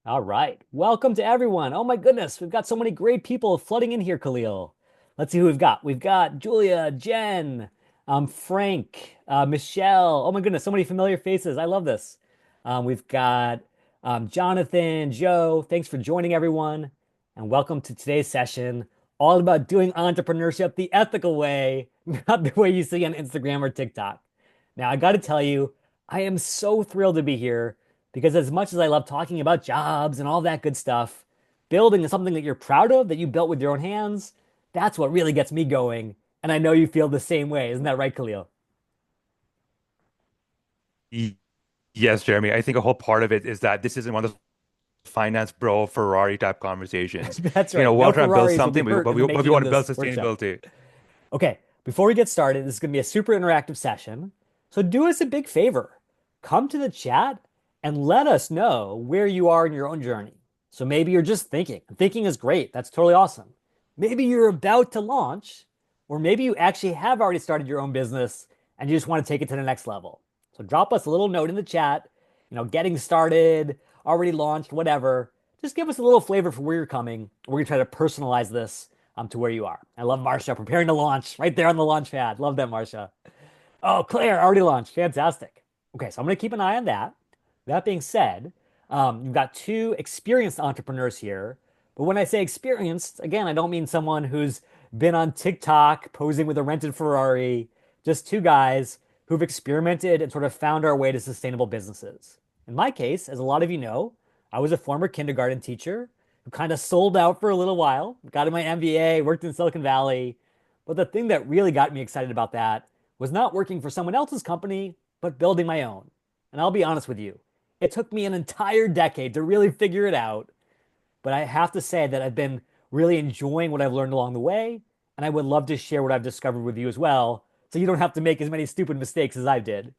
All right. Welcome to everyone. Oh my goodness, we've got so many great people flooding in here, Khalil. Let's see who we've got. We've got Julia, Jen, Frank, Michelle. Oh my goodness, so many familiar faces. I love this. We've got Jonathan, Joe. Thanks for joining, everyone. And welcome to today's session, all about doing entrepreneurship the ethical way, not the way you see on Instagram or TikTok. Now, I got to tell you, I am so thrilled to be here because as much as I love talking about jobs and all that good stuff, building something that you're proud of, that you built with your own hands, that's what really gets me going. And I know you feel the same way. Isn't that right, Khalil? Y- Yes, Jeremy. I think a whole part of it is that this isn't one of those finance bro Ferrari type conversations. That's You know, right. we No want to try and build Ferraris will be something, hurt in the but we making of want to build this workshop. sustainability. Okay, before we get started, this is going to be a super interactive session. So do us a big favor. Come to the chat and let us know where you are in your own journey. So maybe you're just thinking. Thinking is great. That's totally awesome. Maybe you're about to launch, or maybe you actually have already started your own business and you just want to take it to the next level. So drop us a little note in the chat, getting started, already launched, whatever. Just give us a little flavor for where you're coming. We're going to try to personalize this to where you are. I love Marsha preparing to launch right there on the launch pad. Love that, Marsha. Oh, Claire already launched. Fantastic. Okay, so I'm going to keep an eye on that. That being said, you've got two experienced entrepreneurs here. But when I say experienced, again, I don't mean someone who's been on TikTok posing with a rented Ferrari. Just two guys who've experimented and sort of found our way to sustainable businesses. In my case, as a lot of you know, I was a former kindergarten teacher who kind of sold out for a little while, got my MBA, worked in Silicon Valley. But the thing that really got me excited about that was not working for someone else's company, but building my own. And I'll be honest with you, it took me an entire decade to really figure it out. But I have to say that I've been really enjoying what I've learned along the way. And I would love to share what I've discovered with you as well. So you don't have to make as many stupid mistakes as I did.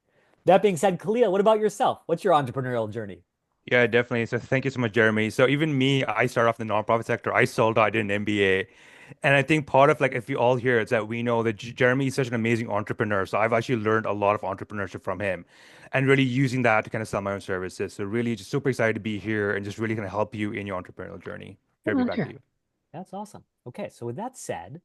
That being said, Khalil, what about yourself? What's your entrepreneurial journey? Yeah, definitely. So thank you so much, Jeremy. So even me, I started off in the nonprofit sector. I sold out, I did an MBA. And I think part of like if we all hear it's that we know that Jeremy is such an amazing entrepreneur. So I've actually learned a lot of entrepreneurship from him and really using that to kind of sell my own services. So really just super excited to be here and just really kind of help you in your entrepreneurial journey. Jeremy, back to Sure. you. That's awesome. Okay, so with that said,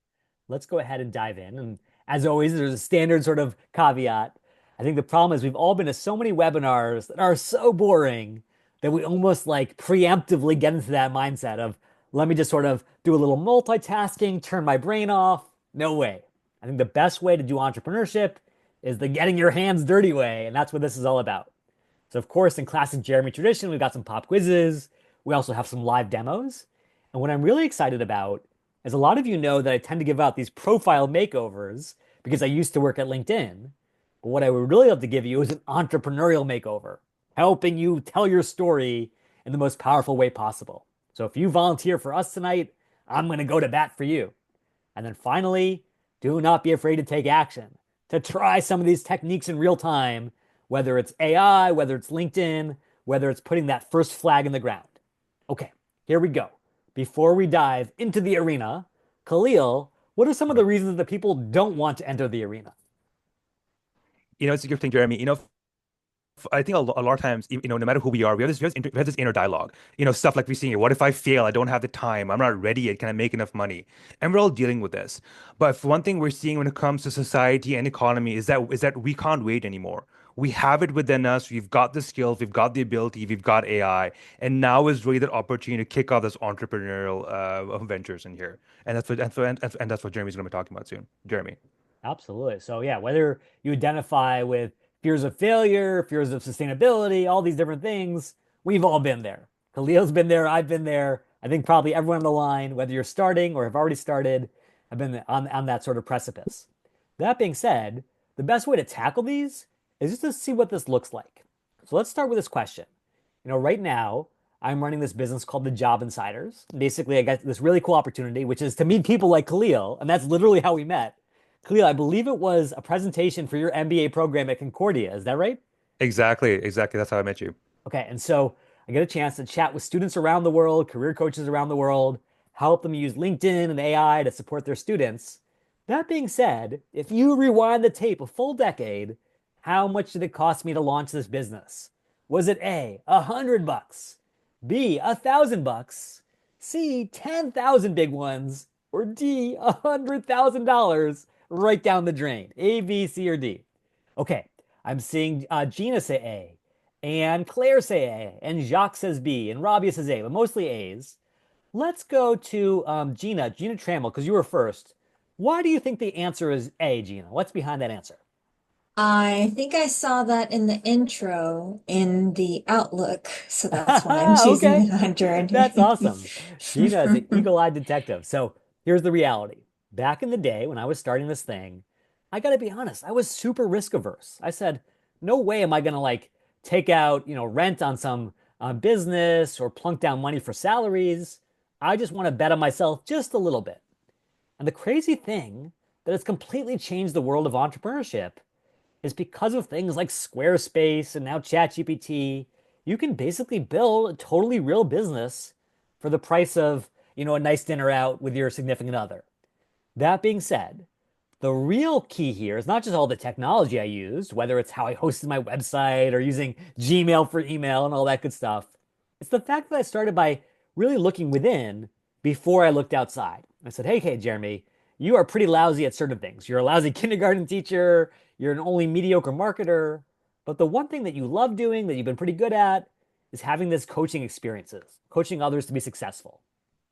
let's go ahead and dive in. And as always, there's a standard sort of caveat. I think the problem is we've all been to so many webinars that are so boring that we almost like preemptively get into that mindset of let me just sort of do a little multitasking, turn my brain off. No way. I think the best way to do entrepreneurship is the getting your hands dirty way, and that's what this is all about. So, of course, in classic Jeremy tradition, we've got some pop quizzes. We also have some live demos. And what I'm really excited about is a lot of you know that I tend to give out these profile makeovers because I used to work at LinkedIn. But what I would really love to give you is an entrepreneurial makeover, helping you tell your story in the most powerful way possible. So if you volunteer for us tonight, I'm going to go to bat for you. And then finally, do not be afraid to take action, to try some of these techniques in real time, whether it's AI, whether it's LinkedIn, whether it's putting that first flag in the ground. Okay, here we go. Before we dive into the arena, Khalil, what are some of the reasons that people don't want to enter the arena? You know, it's a good thing, Jeremy. I think a lot of times, no matter who we have this inner dialogue. Stuff like we're seeing here. What if I fail? I don't have the time. I'm not ready yet. Can I make enough money? And we're all dealing with this. But one thing we're seeing when it comes to society and economy is that we can't wait anymore. We have it within us. We've got the skills. We've got the ability. We've got AI. And now is really the opportunity to kick off this entrepreneurial ventures in here. And that's what Jeremy's going to be talking about soon. Jeremy. Absolutely. So, yeah, whether you identify with fears of failure, fears of sustainability, all these different things, we've all been there. Khalil's been there. I've been there. I think probably everyone on the line, whether you're starting or have already started, have been on that sort of precipice. That being said, the best way to tackle these is just to see what this looks like. So, let's start with this question. Right now, I'm running this business called the Job Insiders. Basically, I got this really cool opportunity, which is to meet people like Khalil, and that's literally how we met. Khalil, I believe it was a presentation for your MBA program at Concordia. Is that right? Exactly. Exactly. That's how I met you. Okay, and so I get a chance to chat with students around the world, career coaches around the world, help them use LinkedIn and AI to support their students. That being said, if you rewind the tape a full decade, how much did it cost me to launch this business? Was it A, $100? B, 1,000 bucks, C, 10,000 big ones, or D, $100,000 right down the drain? A, B, C, or D? Okay, I'm seeing Gina say A, and Claire say A, and Jacques says B, and Rabia says A, but mostly A's. Let's go to Gina Trammell, because you were first. Why do you think the answer is A, Gina? What's behind that answer? I think I saw that in the intro in the Outlook, so that's why I'm choosing Okay, the 100. that's awesome. Gina is an eagle-eyed detective. So here's the reality. Back in the day when I was starting this thing, I gotta be honest, I was super risk averse. I said, no way am I gonna like take out, rent on some business or plunk down money for salaries. I just want to bet on myself just a little bit. And the crazy thing that has completely changed the world of entrepreneurship is because of things like Squarespace and now ChatGPT, you can basically build a totally real business for the price of, a nice dinner out with your significant other. That being said, the real key here is not just all the technology I used, whether it's how I hosted my website or using Gmail for email and all that good stuff. It's the fact that I started by really looking within before I looked outside. I said, hey, Jeremy, you are pretty lousy at certain things. You're a lousy kindergarten teacher, you're an only mediocre marketer. But the one thing that you love doing, that you've been pretty good at, is having this coaching experiences, coaching others to be successful.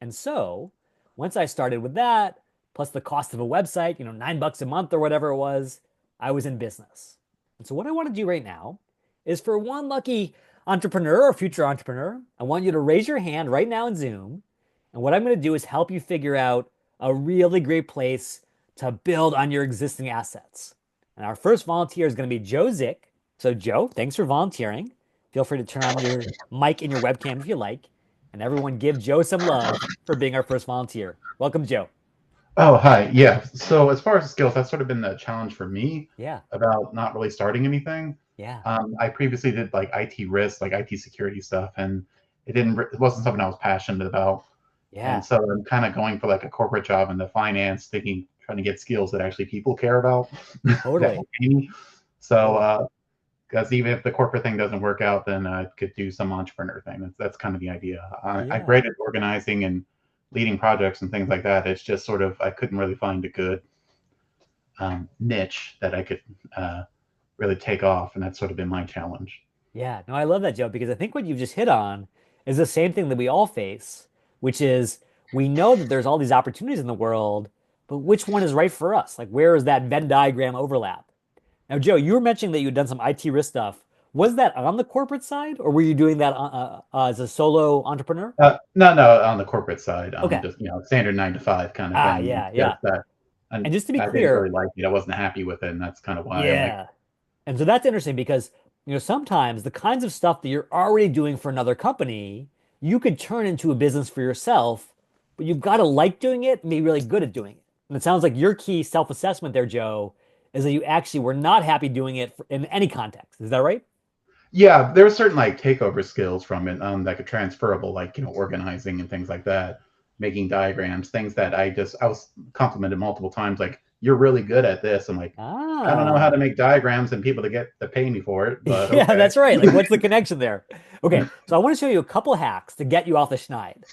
And so, once I started with that, plus the cost of a website, $9 a month or whatever it was, I was in business. And so, what I want to do right now is for one lucky entrepreneur or future entrepreneur, I want you to raise your hand right now in Zoom. And what I'm going to do is help you figure out a really great place to build on your existing assets. And our first volunteer is going to be Joe Zick. So, Joe, thanks for volunteering. Feel free to turn on your mic and your webcam if you like. And everyone give Joe some love for being our first volunteer. Welcome, Joe. Oh, hi. Yeah. So as far as skills, that's sort of been the challenge for me Yeah, about not really starting anything. yeah, I previously did like IT risk, like IT security stuff, and it wasn't something I was passionate about. And yeah, so I'm kind of going for like a corporate job in the finance, trying to get skills that actually people care about that totally, will pay me. So, totally. because even if the corporate thing doesn't work out, then I could do some entrepreneur thing. That's kind of the idea. I'm Yeah. great at organizing and leading projects and things like that. It's just sort of I couldn't really find a good niche that I could really take off, and that's sort of been my challenge. Yeah, no, I love that, Joe, because I think what you've just hit on is the same thing that we all face, which is we know that there's all these opportunities in the world, but which one is right for us? Like, where is that Venn diagram overlap? Now, Joe, you were mentioning that you'd done some IT risk stuff. Was that on the corporate side, or were you doing that as a solo entrepreneur? No, on the corporate side, Okay. just standard 9 to 5 kind of Ah, thing. yeah, Just yeah. that, and And just to be I didn't clear, really like it. I wasn't happy with it, and that's kind of why I'm like, yeah. And so that's interesting because, sometimes the kinds of stuff that you're already doing for another company, you could turn into a business for yourself, but you've got to like doing it and be really good at doing it. And it sounds like your key self-assessment there, Joe, is that you actually were not happy doing it in any context. Is that right? yeah, there were certain like takeover skills from it that could transferable, like organizing and things like that, making diagrams, things that I was complimented multiple times, like you're really good at this. I'm like, I don't know how to Ah. make diagrams and people to pay me for it, but Yeah, okay. that's right. Like, what's the connection there? Okay, so I want to show you a couple hacks to get you off the schneid.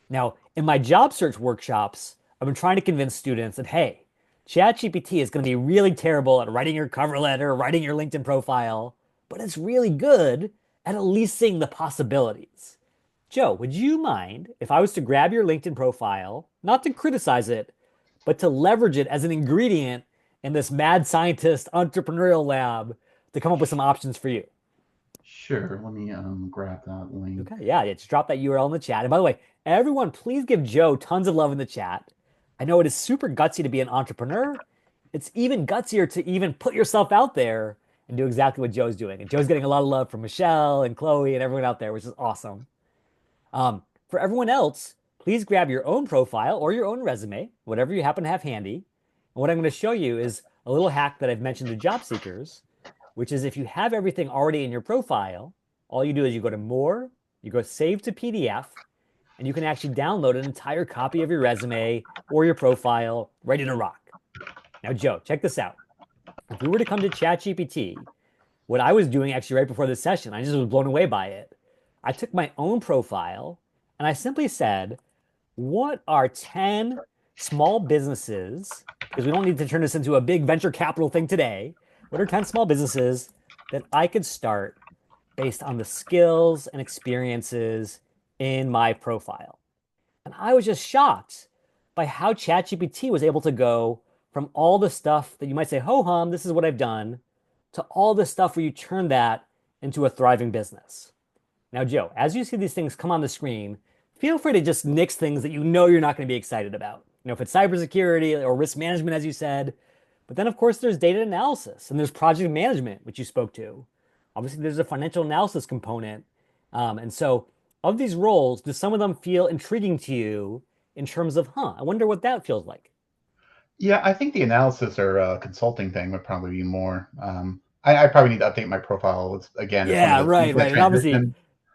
Now, in my job search workshops, I've been trying to convince students that, hey, ChatGPT is going to be really terrible at writing your cover letter, writing your LinkedIn profile, but it's really good at least seeing the possibilities. Joe, would you mind if I was to grab your LinkedIn profile, not to criticize it, but to leverage it as an ingredient in this mad scientist entrepreneurial lab to come up with some options for you? Sure, let me grab that link. Okay, yeah, just drop that URL in the chat. And by the way, everyone, please give Joe tons of love in the chat. I know it is super gutsy to be an entrepreneur. It's even gutsier to even put yourself out there and do exactly what Joe's doing. And Joe's getting a lot of love from Michelle and Chloe and everyone out there, which is awesome. For everyone else, please grab your own profile or your own resume, whatever you happen to have handy. And what I'm going to show you is a little hack that I've mentioned to job seekers, which is if you have everything already in your profile, all you do is you go to More, you go Save to PDF, and you can actually download an entire copy of your resume or your profile ready to rock. Now, Joe, check this out. If we were to come to ChatGPT, what I was doing actually right before this session, I just was blown away by it. I took my own profile and I simply said, what are 10 small businesses, because we don't need to turn this into a big venture capital thing today. What are 10 small businesses that I could start based on the skills and experiences in my profile? And I was just shocked by how ChatGPT was able to go from all the stuff that you might say, ho hum, this is what I've done, to all the stuff where you turn that into a thriving business. Now, Joe, as you see these things come on the screen, feel free to just nix things that you know you're not going to be excited about. If it's cybersecurity or risk management, as you said. But then, of course, there's data analysis and there's project management, which you spoke to. Obviously, there's a financial analysis component. And so, of these roles, do some of them feel intriguing to you in terms of, I wonder what that feels like? Yeah, I think the analysis or consulting thing would probably be more. I probably need to update my profile. Again, it's one of Yeah, those things right, that right. And obviously, transition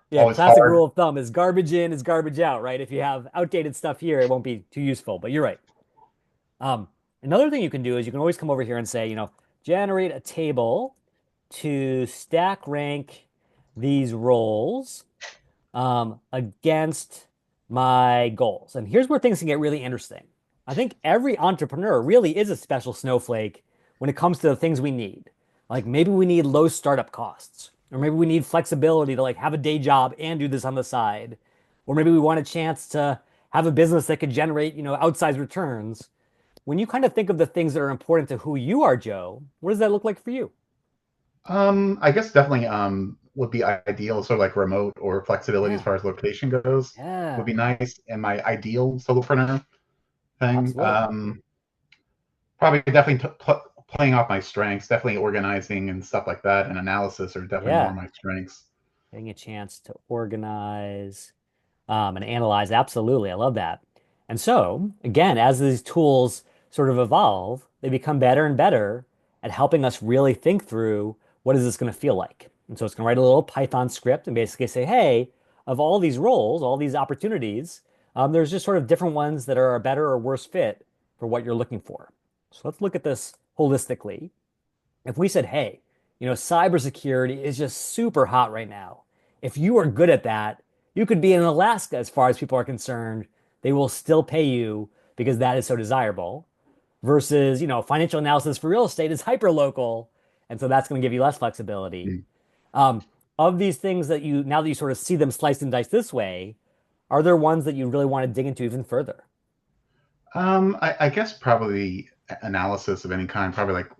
yeah, always classic hard. rule of thumb is garbage in is garbage out, right? If you have outdated stuff here, it won't be too useful. But you're right. Um, Another thing you can do is you can always come over here and say, generate a table to stack rank these roles against my goals. And here's where things can get really interesting. I think every entrepreneur really is a special snowflake when it comes to the things we need. Like maybe we need low startup costs, or maybe we need flexibility to like have a day job and do this on the side, or maybe we want a chance to have a business that could generate, outsized returns. When you kind of think of the things that are important to who you are, Joe, what does that look like for you? I guess definitely would be ideal, sort of like remote or flexibility as Yeah, far as location goes would yeah, be nice. And my ideal solopreneur thing, absolutely. probably definitely playing off my strengths, definitely organizing and stuff like that, and analysis are definitely more Yeah, my strengths. getting a chance to organize and analyze. Absolutely. I love that. And so, again, as these tools sort of evolve, they become better and better at helping us really think through what is this going to feel like. And so it's going to write a little Python script and basically say, hey, of all these roles, all these opportunities, there's just sort of different ones that are a better or worse fit for what you're looking for. So let's look at this holistically. If we said, hey, cybersecurity is just super hot right now. If you are good at that, you could be in Alaska as far as people are concerned. They will still pay you because that is so desirable. Versus, financial analysis for real estate is hyper local. And so that's going to give you less flexibility. Mm. Um, of these things that now that you sort of see them sliced and diced this way, are there ones that you really want to dig into even further? I guess probably analysis of any kind, probably like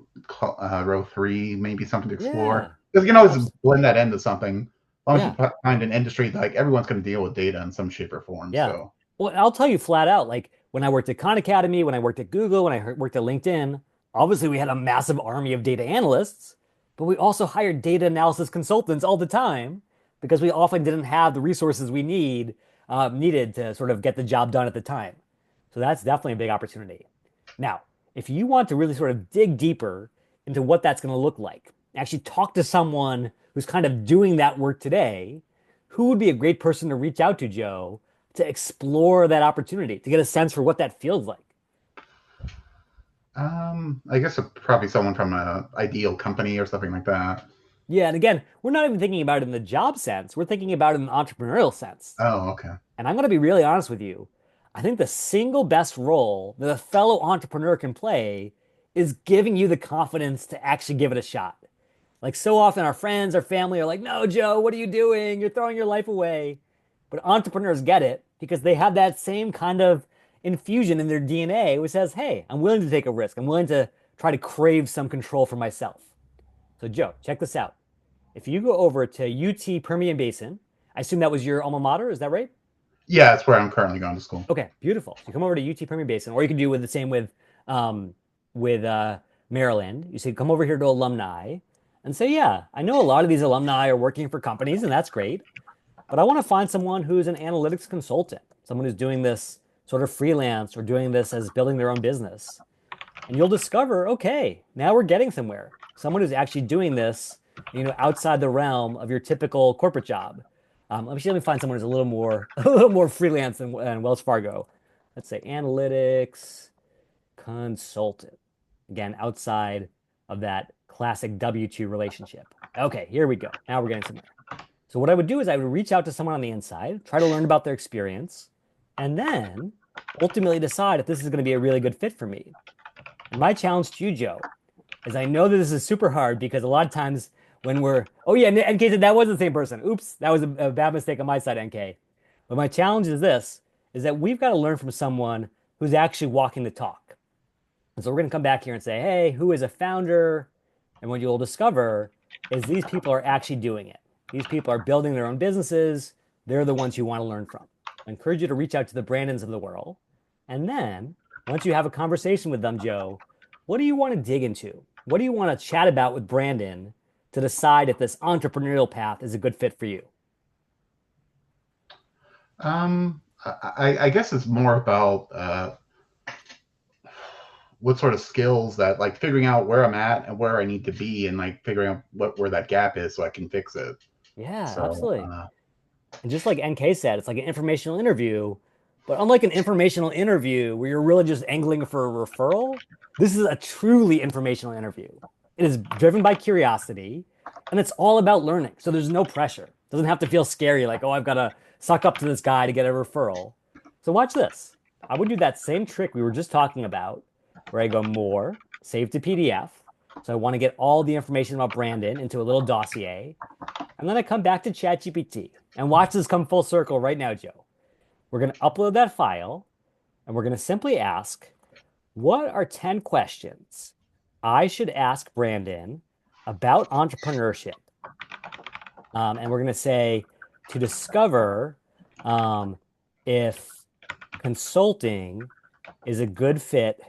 row three, maybe something to explore. Yeah, Because you can always abs- blend that into something. As long as you yeah. find an industry, like everyone's going to deal with data in some shape or form. Yeah. So, Well, I'll tell you flat out, like when I worked at Khan Academy, when I worked at Google, when I worked at LinkedIn, obviously we had a massive army of data analysts, but we also hired data analysis consultants all the time because we often didn't have the resources we needed to sort of get the job done at the time. So that's definitely a big opportunity. Now, if you want to really sort of dig deeper into what that's going to look like, actually talk to someone who's kind of doing that work today, who would be a great person to reach out to, Joe, to explore that opportunity, to get a sense for what that feels like? I guess probably someone from an ideal company or something like that. Yeah, and again, we're not even thinking about it in the job sense. We're thinking about it in the entrepreneurial sense. Oh, okay. And I'm going to be really honest with you. I think the single best role that a fellow entrepreneur can play is giving you the confidence to actually give it a shot. Like so often, our friends, our family are like, no, Joe, what are you doing? You're throwing your life away. But entrepreneurs get it because they have that same kind of infusion in their DNA, which says, hey, I'm willing to take a risk. I'm willing to try to crave some control for myself. So, Joe, check this out. If you go over to UT Permian Basin, I assume that was your alma mater, is that right? Yeah, that's where I'm currently going to school. Okay, beautiful. So you come over to UT Permian Basin, or you can do with the same um, with Maryland. You say come over here to alumni and say, yeah, I know a lot of these alumni are working for companies, and that's great. But I want to find someone who's an analytics consultant, someone who's doing this sort of freelance or doing this as building their own business. And you'll discover, okay, now we're getting somewhere. Someone who's actually doing this, outside the realm of your typical corporate job. Let me find someone who's a little more a little more freelance than Wells Fargo. Let's say analytics consultant. Again, outside of that classic W-2 relationship. Okay, here we go. Now we're getting somewhere. So what I would do is I would reach out to someone on the inside, try to learn about their experience, and then ultimately decide if this is going to be a really good fit for me. And my challenge to you, Joe, is I know that this is super hard because a lot of times when oh yeah, NK said that was the same person. Oops, that was a bad mistake on my side, NK. But my challenge is this, is that we've got to learn from someone who's actually walking the talk. And so we're going to come back here and say, hey, who is a founder? And what you'll discover is these people are actually doing it. These people are building their own businesses. They're the ones you want to learn from. I encourage you to reach out to the Brandons of the world. And then once you have a conversation with them, Joe, what do you want to dig into? What do you want to chat about with Brandon to decide if this entrepreneurial path is a good fit for you? I guess it's more about what sort of skills that, like, figuring out where I'm at and where I need to be, and like figuring out where that gap is so I can fix it. Yeah, So absolutely. And just like NK said, it's like an informational interview. But unlike an informational interview where you're really just angling for a referral, this is a truly informational interview. It is driven by curiosity and it's all about learning. So there's no pressure. It doesn't have to feel scary like, oh, I've got to suck up to this guy to get a referral. So watch this. I would do that same trick we were just talking about where I go more, save to PDF. So I want to get all the information about Brandon into a little dossier. And then I come back to ChatGPT and watch this come full circle right now, Joe. We're going to upload that file and we're going to simply ask, what are 10 questions I should ask Brandon about entrepreneurship? And we're going to say to discover if consulting is a good fit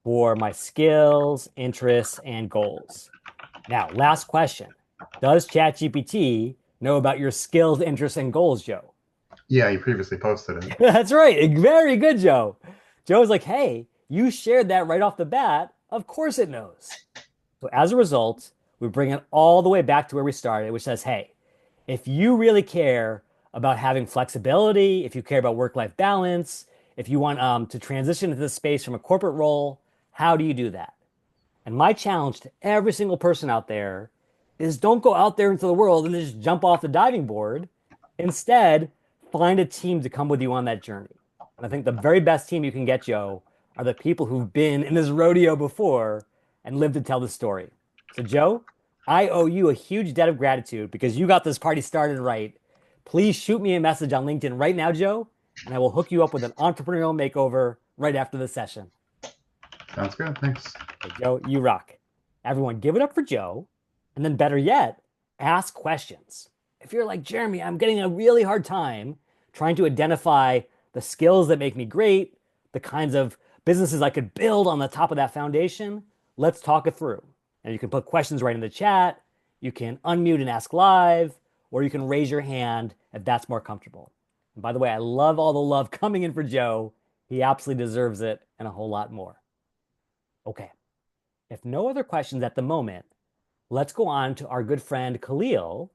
for my skills, interests, and goals. Now, last question. Does ChatGPT know about your skills, interests, and goals, Joe? yeah, you previously posted it. That's right. Very good, Joe. Joe's like, hey, you shared that right off the bat. Of course it knows. So as a result, we bring it all the way back to where we started, which says, hey, if you really care about having flexibility, if you care about work-life balance, if you want to transition into this space from a corporate role, how do you do that? And my challenge to every single person out there is don't go out there into the world and just jump off the diving board. Instead, find a team to come with you on that journey. And I think the very best team you can get, Joe, are the people who've been in this rodeo before and lived to tell the story. So, Joe, I owe you a huge debt of gratitude because you got this party started right. Please shoot me a message on LinkedIn right now, Joe, and I will hook you up with an entrepreneurial makeover right after the session. Sounds good. Thanks. Hey, Joe, you rock. Everyone, give it up for Joe. And then, better yet, ask questions. If you're like, Jeremy, I'm getting a really hard time trying to identify the skills that make me great, the kinds of businesses I could build on the top of that foundation, let's talk it through. And you can put questions right in the chat. You can unmute and ask live, or you can raise your hand if that's more comfortable. And by the way, I love all the love coming in for Joe. He absolutely deserves it and a whole lot more. Okay, if no other questions at the moment, let's go on to our good friend Khalil.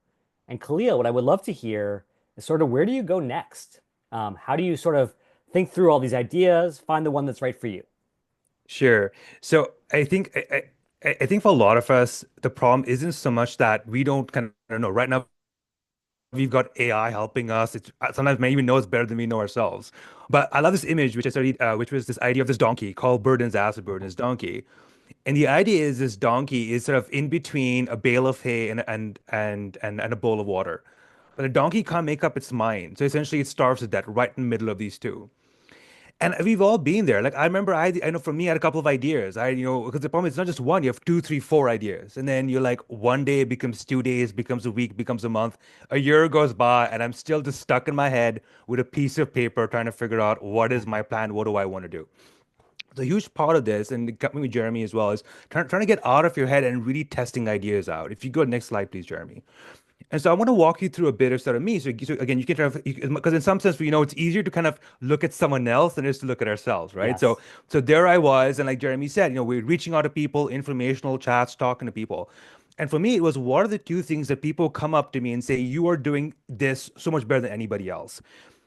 And Khalil, what I would love to hear is sort of where do you go next? How do you sort of think through all these ideas, find the one that's right for you? Sure. So I think for a lot of us, the problem isn't so much that we don't kind of know. Right now, we've got AI helping us. It's sometimes may even know us better than we know ourselves. But I love this image which I studied, which was this idea of this donkey called Burden's ass or Burden's donkey. And the idea is this donkey is sort of in between a bale of hay and a bowl of water. But the donkey can't make up its mind. So essentially it starves to death right in the middle of these two. And we've all been there. Like I remember, I know for me, I had a couple of ideas. Because the problem is not just one, you have two, three, four ideas. And then you're like, one day becomes 2 days, becomes a week, becomes a month. A year goes by, and I'm still just stuck in my head with a piece of paper trying to figure out what is my plan? What do I want to do? The huge part of this, and coming with Jeremy as well, is trying to get out of your head and really testing ideas out. If you go next slide, please, Jeremy. And so I want to walk you through a bit of sort of me. So again, you can kind of because in some sense, it's easier to kind of look at someone else than it is to look at ourselves, right? Yes. So there I was, and like Jeremy said, we're reaching out to people, informational chats, talking to people. And for me, it was what are the two things that people come up to me and say, you are doing this so much better than anybody else.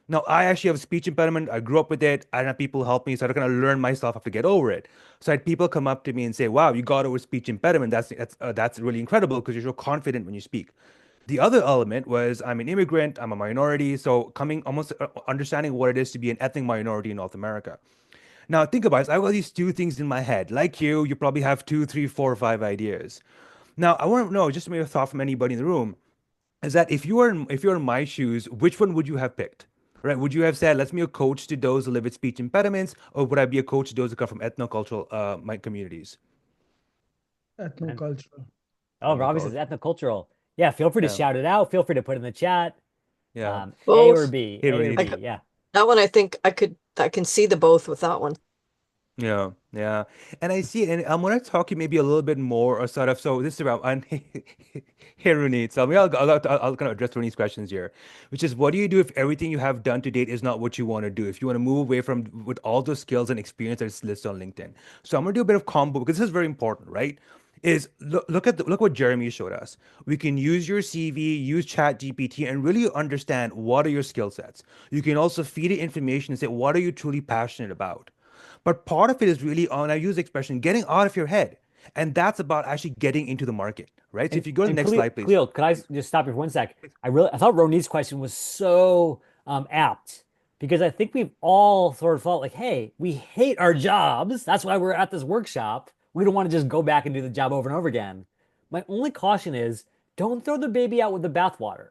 Now, I actually have a speech impediment. I grew up with it. I didn't have people help me, so I had to kind of learn myself how to get over it. So I had people come up to me and say, "Wow, you got over speech impediment. That's really incredible because you're so confident when you speak." The other element was I'm an immigrant, I'm a minority, so coming almost understanding what it is to be an ethnic minority in North America. Now, think about it. I have all these two things in my head. Like you probably have two, three, four, five ideas. Now, I want to know, just maybe a thought from anybody in the room, is that if you're in my shoes, which one would you have picked? Right? Would you have said, let's be a coach to those who live with speech impediments, or would I be a coach to those who come from ethnocultural my communities? And Ethnocultural. oh, Robbie says Ethnocultural. ethnocultural. Yeah, feel free to Yeah. shout it out. Feel free to put in the chat. Yeah. A or Both. B, Hey, A or I Ronit. B. could, Yeah. that one I think I can see the both with that one. Yeah, yeah. And I see, and I'm gonna talk you maybe a little bit more or sort of, so this is about, and here, Rooney. So I'll kind of address Rooney's questions here, which is what do you do if everything you have done to date is not what you want to do? If you want to move away from with all those skills and experience that's listed on LinkedIn. So I'm gonna do a bit of combo because this is very important, right? Is look what Jeremy showed us. We can use your CV, use Chat GPT, and really understand what are your skill sets. You can also feed it information and say, what are you truly passionate about? But part of it is really on, I use the expression, getting out of your head. And that's about actually getting into the market, right? So if you go to the And next slide, please. Cleo, could I just stop you for one sec? I thought Ronit's question was so apt because I think we've all sort of felt like, hey, we hate our jobs. That's why we're at this workshop. We don't want to just go back and do the job over and over again. My only caution is don't throw the baby out with the bathwater.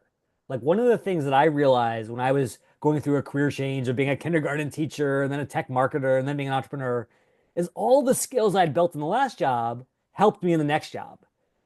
Like one of the things that I realized when I was going through a career change of being a kindergarten teacher and then a tech marketer and then being an entrepreneur is all the skills I'd built in the last job helped me in the next job.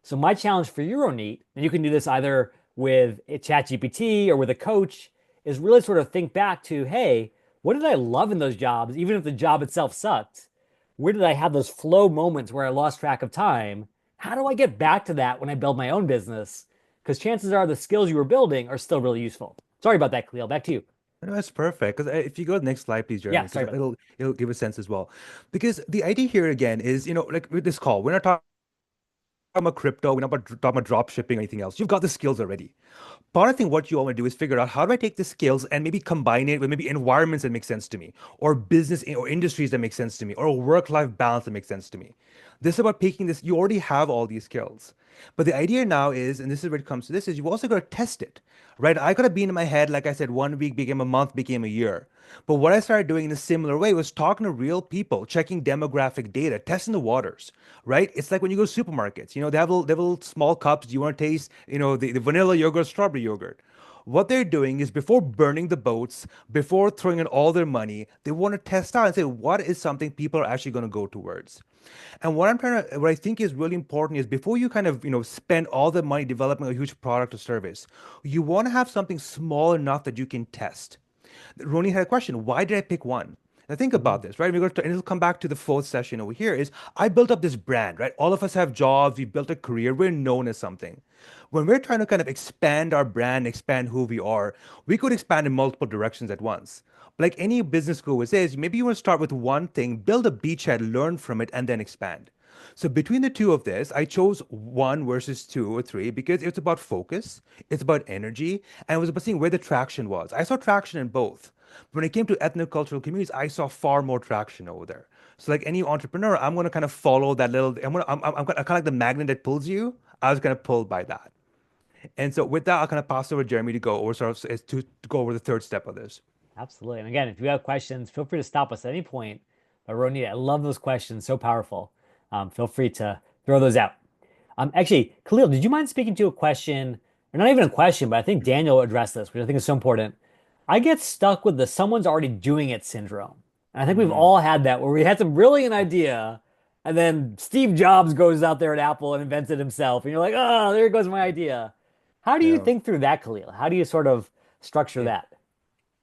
So my challenge for Euroneat, and you can do this either with a ChatGPT or with a coach, is really sort of think back to, hey, what did I love in those jobs, even if the job itself sucked? Where did I have those flow moments where I lost track of time? How do I get back to that when I build my own business? Because chances are the skills you were building are still really useful. Sorry about that, Khalil. Back to you. No, that's perfect. Because if you go to the next slide, please, Yeah, Jeremy, sorry because about that. it'll give a sense as well. Because the idea here again is, like with this call, we're not talking about crypto, we're not talking about drop shipping or anything else. You've got the skills already. Part of the thing what you want to do is figure out how do I take the skills and maybe combine it with maybe environments that make sense to me, or business or industries that make sense to me, or a work-life balance that makes senes to me. This is about picking this. You already have all these skills, but the idea now is, and this is where it comes to this, is you've also got to test it, right? I got to be in my head, like I said, 1 week became a month, became a year. But what I started doing in a similar way was talking to real people, checking demographic data, testing the waters, right? It's like when you go to supermarkets, they have little small cups. Do you want to taste, the vanilla yogurt, strawberry yogurt? What they're doing is before burning the boats, before throwing in all their money, they want to test out and say, what is something people are actually going to go towards? And what I think is really important is before you kind of, spend all the money developing a huge product or service, you want to have something small enough that you can test. Roni had a question. Why did I pick one? Now think about Mm. this, right? And it'll come back to the fourth session over here is I built up this brand, right? All of us have jobs. We built a career. We're known as something. When we're trying to kind of expand our brand, expand who we are, we could expand in multiple directions at once. But like any business guru says, maybe you want to start with one thing, build a beachhead, learn from it, and then expand. So between the two of this, I chose one versus two or three because it's about focus, it's about energy, and it was about seeing where the traction was. I saw traction in both. But when it came to ethnocultural communities, I saw far more traction over there. So like any entrepreneur, I'm going to kind of follow that little. I'm kind of like the magnet that pulls you. I was kind of pulled by that. And so with that, I'll kind of pass over Jeremy to go over sort of to go over the third step of this. Absolutely. And again, if you have questions, feel free to stop us at any point. But Ronit, I love those questions. So powerful. Feel free to throw those out. Actually, Khalil, did you mind speaking to a question, or not even a question, but I think Daniel addressed this, which I think is so important. I get stuck with the someone's already doing it syndrome. And I think we've Mm, all had that where we had some brilliant idea, and then Steve Jobs goes out there at Apple and invents it himself. And you're like, oh, there goes my idea. How do you yeah. think through that, Khalil? How do you sort of structure Yeah.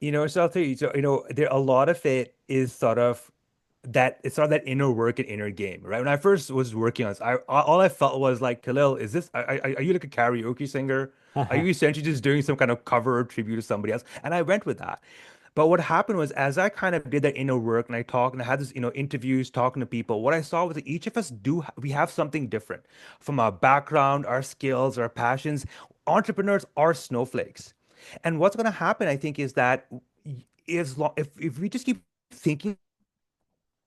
that? So I'll tell you, so there a lot of it is sort of that it's sort of that inner work and inner game, right? When I first was working on this, all I felt was like, Khalil, is this are you like a karaoke singer? Are you essentially just doing some kind of cover or tribute to somebody else? And I went with that. But what happened was as I kind of did that inner work and I talked and I had this, interviews talking to people, what I saw was that each of us we have something different from our background, our skills, our passions. Entrepreneurs are snowflakes. And what's going to happen, I think, is that if we just keep thinking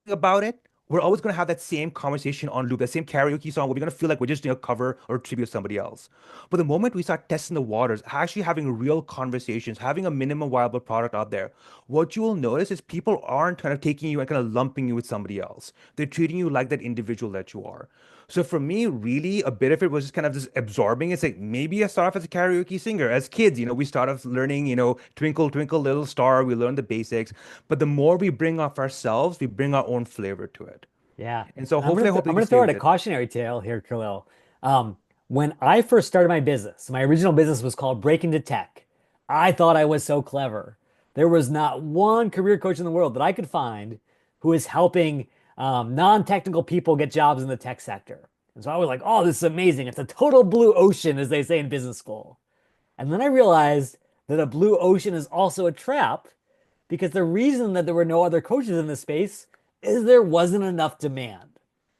about it, we're always going to have that same conversation on loop, that same karaoke song where we're going to feel like we're just doing a cover or a tribute to somebody else. But the moment we start testing the waters, actually having real conversations, having a minimum viable product out there, what you will notice is people aren't kind of taking you and kind of lumping you with somebody else. They're treating you like that individual that you are. So for me, really, a bit of it was just kind of just absorbing. It's like maybe I start off as a karaoke singer. As kids, we start off learning, Twinkle, Twinkle, Little Star. We learn the basics. But the more we bring off ourselves, we bring our own flavor to it. Yeah. And so And I'm hopefully, I hope that I'm you can gonna stay throw out with a it. cautionary tale here, Khalil. When I first started my business, my original business was called Break into Tech. I thought I was so clever. There was not one career coach in the world that I could find who is helping non-technical people get jobs in the tech sector. And so I was like, oh, this is amazing. It's a total blue ocean, as they say in business school. And then I realized that a blue ocean is also a trap because the reason that there were no other coaches in this space is there wasn't enough demand.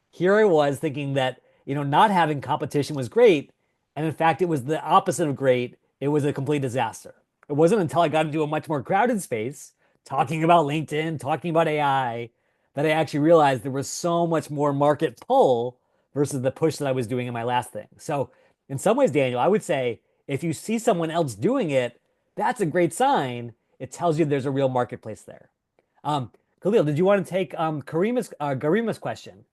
Here I was thinking that, not having competition was great. And in fact, it was the opposite of great. It was a complete disaster. It wasn't until I got into a much more crowded space, talking about LinkedIn, talking about AI, that I actually realized there was so much more market pull versus the push that I was doing in my last thing. So, in some ways, Daniel, I would say if you see someone else doing it, that's a great sign. It tells you there's a real marketplace there. Um, Khalil, did you want to take Garima's question?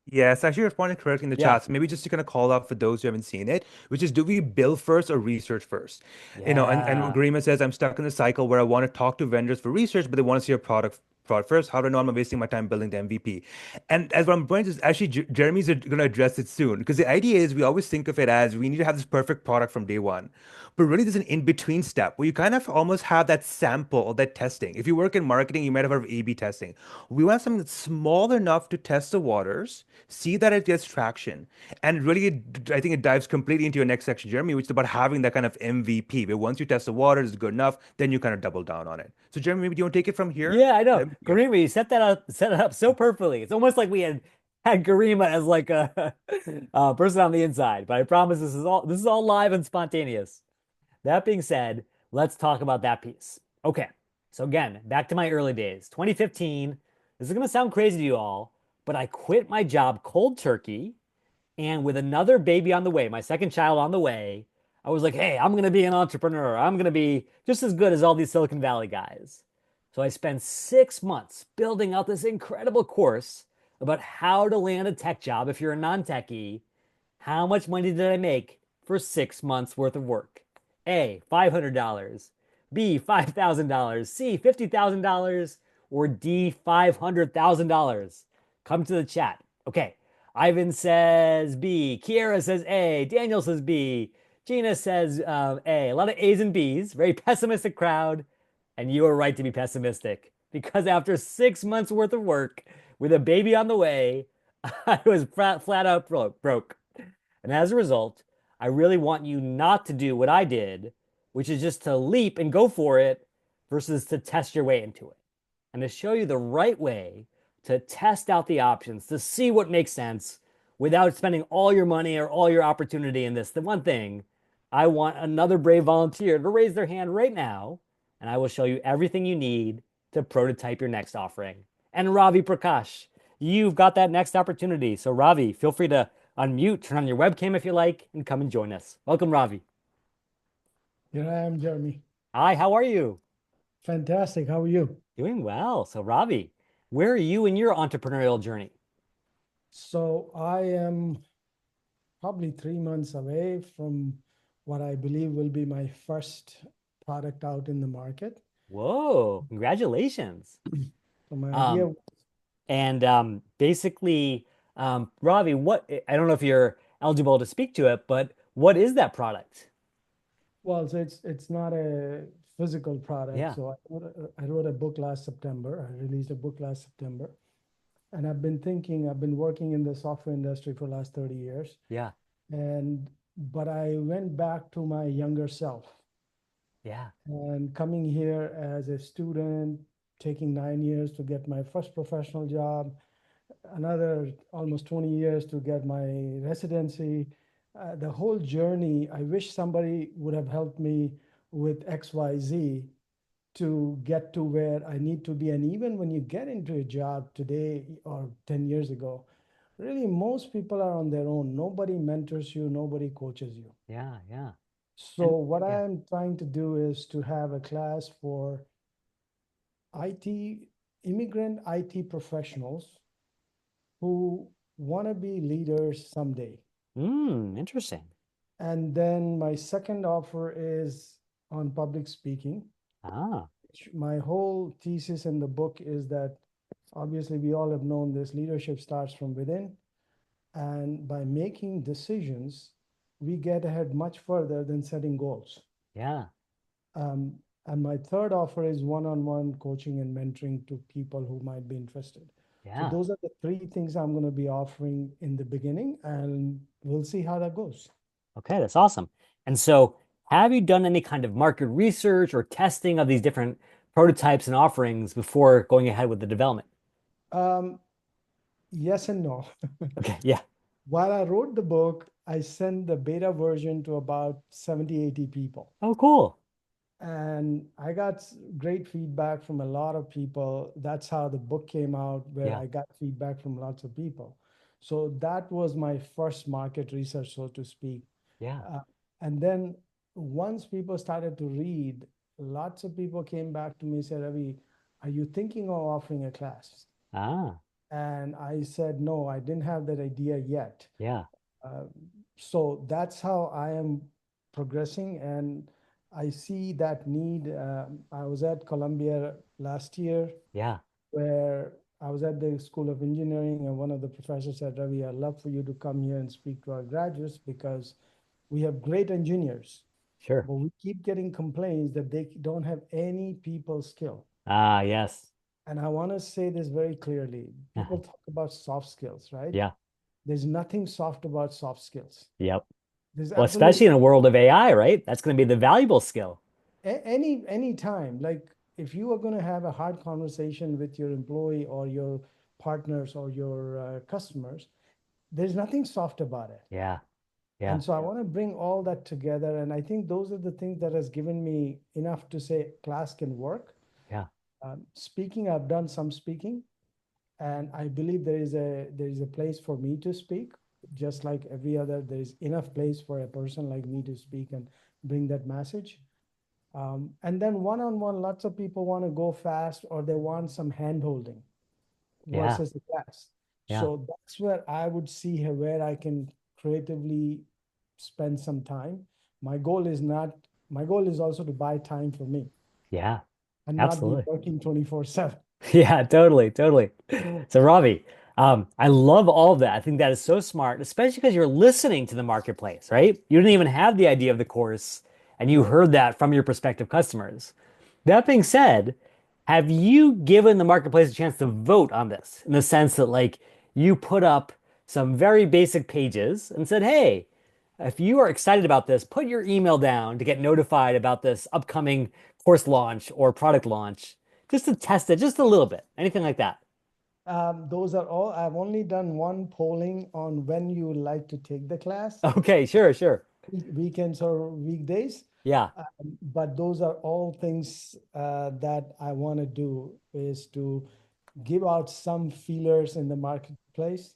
Yes, actually responded correctly in the Yeah, chat. So maybe just to kind of call out for those who haven't seen it, which is do we build first or research first? And yeah. agreement says I'm stuck in the cycle where I want to talk to vendors for research, but they want to see a product first. How do I know I'm not wasting my time building the MVP? And as what I'm going to actually Jeremy's going to address it soon because the idea is we always think of it as we need to have this perfect product from day one. But really, there's an in-between step where you kind of almost have that sample or that testing. If you work in marketing, you might have heard of A/B testing. We want something that's small enough to test the waters, see that it gets traction, and really, I think it dives completely into your next section, Jeremy, which is about having that kind of MVP. Where once you test the waters, it's good enough, then you kind of double down on it. So, Jeremy, maybe do you want to take it from here? Yeah, I know. Yeah. Garima, you set it up so perfectly. It's almost like we had Garima as like a, person on the inside. But I promise this is all live and spontaneous. That being said, let's talk about that piece. Okay. So again, back to my early days, 2015. This is gonna sound crazy to you all, but I quit my job cold turkey, and with another baby on the way, my second child on the way, I was like, hey, I'm going to be an entrepreneur. I'm going to be just as good as all these Silicon Valley guys. So I spent 6 months building out this incredible course about how to land a tech job if you're a non techie. How much money did I make for 6 months worth of work? A, $500. B, $5,000. C, $50,000. Or D, $500,000. Come to the chat. Okay. Ivan says B. Kiera says A. Daniel says B. Gina says A. A lot of A's and B's. Very pessimistic crowd. And you are right to be pessimistic because after 6 months worth of work with a baby on the way, I was flat out broke. And as a result, I really want you not to do what I did, which is just to leap and go for it versus to test your way into it. And to show you the right way to test out the options, to see what makes sense without spending all your money or all your opportunity in this. The one thing, I want another brave volunteer to raise their hand right now, and I will show you everything you need to prototype your next offering. And Ravi Prakash, you've got that next opportunity. So, Ravi, feel free to unmute, turn on your webcam if you like, and come and join us. Welcome, Ravi. Here I am, Jeremy. Hi, how are you? Fantastic. How are you? Doing well. So, Ravi, where are you in your entrepreneurial journey? So I am probably 3 months away from what I believe will be my first product out in the market. Whoa, congratulations. So my Um, idea, and basically, Ravi, I don't know if you're eligible to speak to it, but what is that product? well, so it's not a physical product. Yeah, So I wrote a book last September. I released a book last September. And I've been working in the software industry for the last 30 years. yeah, But I went back to my younger self. yeah, And coming here as a student, taking 9 years to get my first professional job, another almost 20 years to get my residency. The whole journey, I wish somebody would have helped me with XYZ to get to where I need to be. And even when you get into a job today or 10 years ago, really most people are on their own. Nobody mentors you, nobody coaches you. Yeah, yeah. So And what yeah. I'm trying to do is to have a class for IT, immigrant IT professionals who want to be leaders someday. Interesting. And then my second offer is on public speaking. Ah, My whole thesis in the book is that obviously we all have known this leadership starts from within. And by making decisions, we get ahead much further than setting goals. yeah, Um, and my third offer is one-on-one coaching and mentoring to people who might be interested. So yeah. those are the three things I'm going to be offering in the beginning, and we'll see how that goes. Okay, that's awesome. And so, have you done any kind of market research or testing of these different prototypes and offerings before going ahead with the development? Um, yes and no. Okay, yeah. While I wrote the book, I sent the beta version to about 70, 80 people. Oh, cool. And I got great feedback from a lot of people. That's how the book came out, where Yeah, I got feedback from lots of people. So that was my first market research, so to speak. yeah. Uh, and then once people started to read, lots of people came back to me and said, Ravi, are you thinking of offering a class? Ah, And I said, no, I didn't have that idea yet. yeah, Uh, so that's how I am progressing, and I see that need. I was at Columbia last year, yeah, where I was at the School of Engineering, and one of the professors said, Ravi, I'd love for you to come here and speak to our graduates because we have great engineers, sure. but we keep getting complaints that they don't have any people skill. Ah, yes. And I want to say this very clearly. People talk about soft skills, right? Yeah, There's nothing soft about soft skills. yep. There's Well, especially absolutely in a world of AI, right? That's going to be the valuable skill. any time. Like if you are going to have a hard conversation with your employee or your partners or your customers, there's nothing soft about it. Yeah, yeah, And so I want to bring all that together. And I think those are the things that has given me enough to say class can work. yeah, Speaking, I've done some speaking, and I believe there is a place for me to speak. Just like every other, there is enough place for a person like me to speak and bring that message. And then one-on-one, lots of people want to go fast or they want some hand holding yeah, versus the class. yeah, So that's where I would see where I can creatively spend some time. My goal is also to buy time for me yeah. and not be Absolutely. working 24/7. Yeah, totally, totally. So, Ravi, I love all of that. I think that is so smart, especially because you're listening to the marketplace, right? You didn't even have the idea of the course, and you Right. heard that from your prospective customers. That being said, have you given the marketplace a chance to vote on this in the sense that, like, you put up some very basic pages and said, hey, if you are excited about this, put your email down to get notified about this upcoming course launch or product launch, just to test it just a little bit, anything like that. Those are all. I've only done one polling on when you would like to take the class, Okay, sure, sure. weekends or weekdays. Yeah, But those are all things that I want to do is to give out some feelers in the marketplace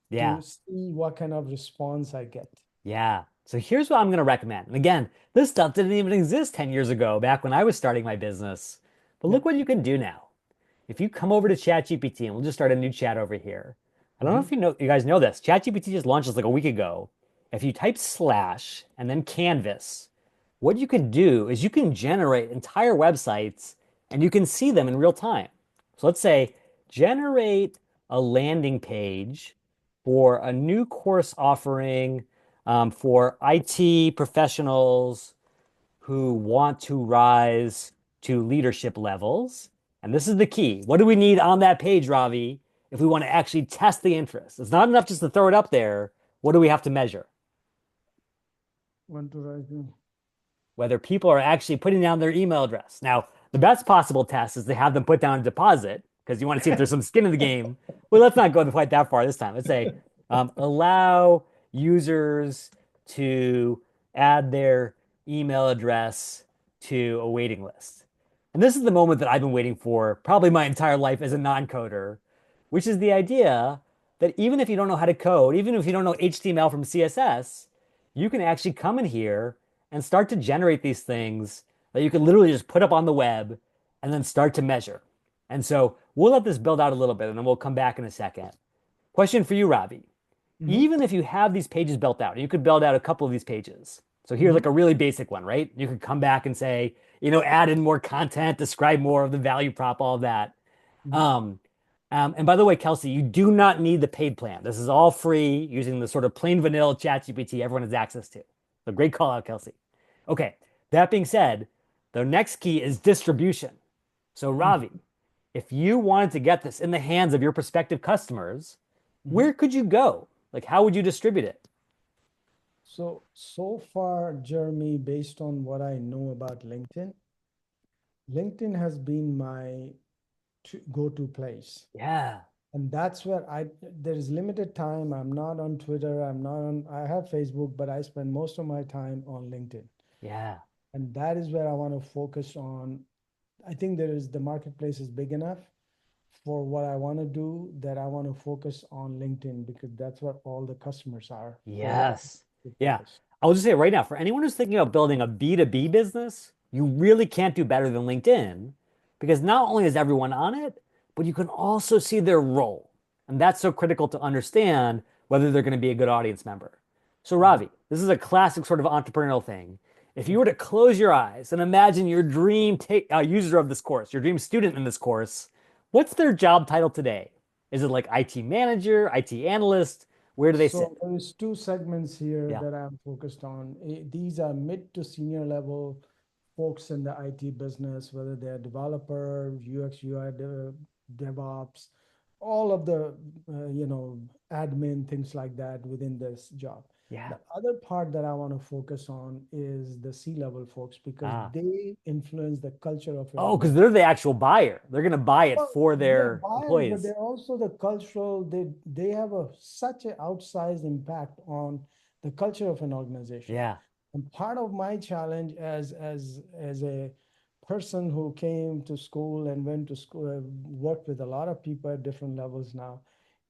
yeah, to see what kind of response I get. yeah. So here's what I'm going to recommend. And again, this stuff didn't even exist 10 years ago, back when I was starting my business. But Yeah. look what you can do now. If you come over to ChatGPT, and we'll just start a new chat over here. I don't know if Mhm. you guys know this. ChatGPT just launched this like a week ago. If you type slash and then canvas, what you can do is you can generate entire websites and you can see them in real time. So let's say generate a landing page for a new course offering for IT professionals who want to rise to leadership levels. And this is the key. What do we need on that page, Ravi, if we want to actually test the interest? It's not enough just to throw it up there. What do we have to measure? Want to write in. Whether people are actually putting down their email address. Now, the best possible test is to have them put down a deposit because you want to see if there's some skin in the game. Well, let's not go quite that far this time. Let's say allow users to add their email address to a waiting list. And this is the moment that I've been waiting for probably my entire life as a non-coder, which is the idea that even if you don't know how to code, even if you don't know HTML from CSS, you can actually come in here and start to generate these things that you can literally just put up on the web and then start to measure. And so we'll let this build out a little bit and then we'll come back in a second. Question for you, Ravi. Mm-hmm. Even if you have these pages built out, you could build out a couple of these pages. So here's Mm-hmm. like a really basic one, right? You could come back and say, add in more content, describe more of the value prop, all of that. Mm-hmm. Um, and by the way, Kelsey, you do not need the paid plan. This is all free using the sort of plain vanilla ChatGPT everyone has access to. So great call out, Kelsey. Okay, that being said, the next key is distribution. So Ravi, if you wanted to get this in the hands of your prospective customers, Mm-hmm. where could you go? Like, how would you distribute it? So far, Jeremy, based on what I know about LinkedIn, LinkedIn has been my go-to place. Yeah, And that's where there is limited time. I'm not on Twitter. I have Facebook, but I spend most of my time on LinkedIn. yeah, And that is where I want to focus on. I think the marketplace is big enough for what I want to do that I want to focus on LinkedIn because that's where all the customers are for what yes. to Yeah. focus. I'll just say right now, for anyone who's thinking about building a B2B business, you really can't do better than LinkedIn because not only is everyone on it, but you can also see their role. And that's so critical to understand whether they're going to be a good audience member. So, Mhm. Ravi, this is a classic sort of entrepreneurial thing. If you were to close your eyes and imagine your dream user of this course, your dream student in this course, what's their job title today? Is it like IT manager, IT analyst? Where do they So sit? there's two segments here Yeah. that I'm focused on. These are mid to senior level folks in the IT business, whether they're developer, UX, UI, DevOps, all of the admin things like that within this job. Yeah. The other part that I want to focus on is the C-level folks because Ah. they influence the culture of your Oh, because organization. they're the actual buyer. They're going to buy it Well, for they're their buyers, but employees. they're also the cultural. They have such an outsized impact on the culture of an organization. Yeah. And part of my challenge as a person who came to school and went to school, worked with a lot of people at different levels now,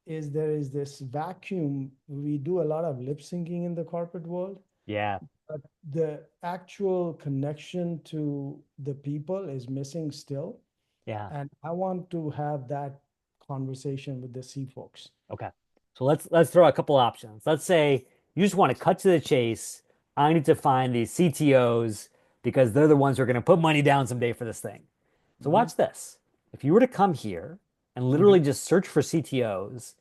is there is this vacuum. We do a lot of lip syncing in the corporate world, Yeah. but the actual connection to the people is missing still. Yeah. And I want to have that conversation with the C folks. Okay. So let's throw a couple options. Let's say you just want to cut to the chase. I need to find these CTOs because they're the ones who are going to put money down someday for this thing. So Mm-hmm. watch this. If you were to come here and literally just search for CTOs,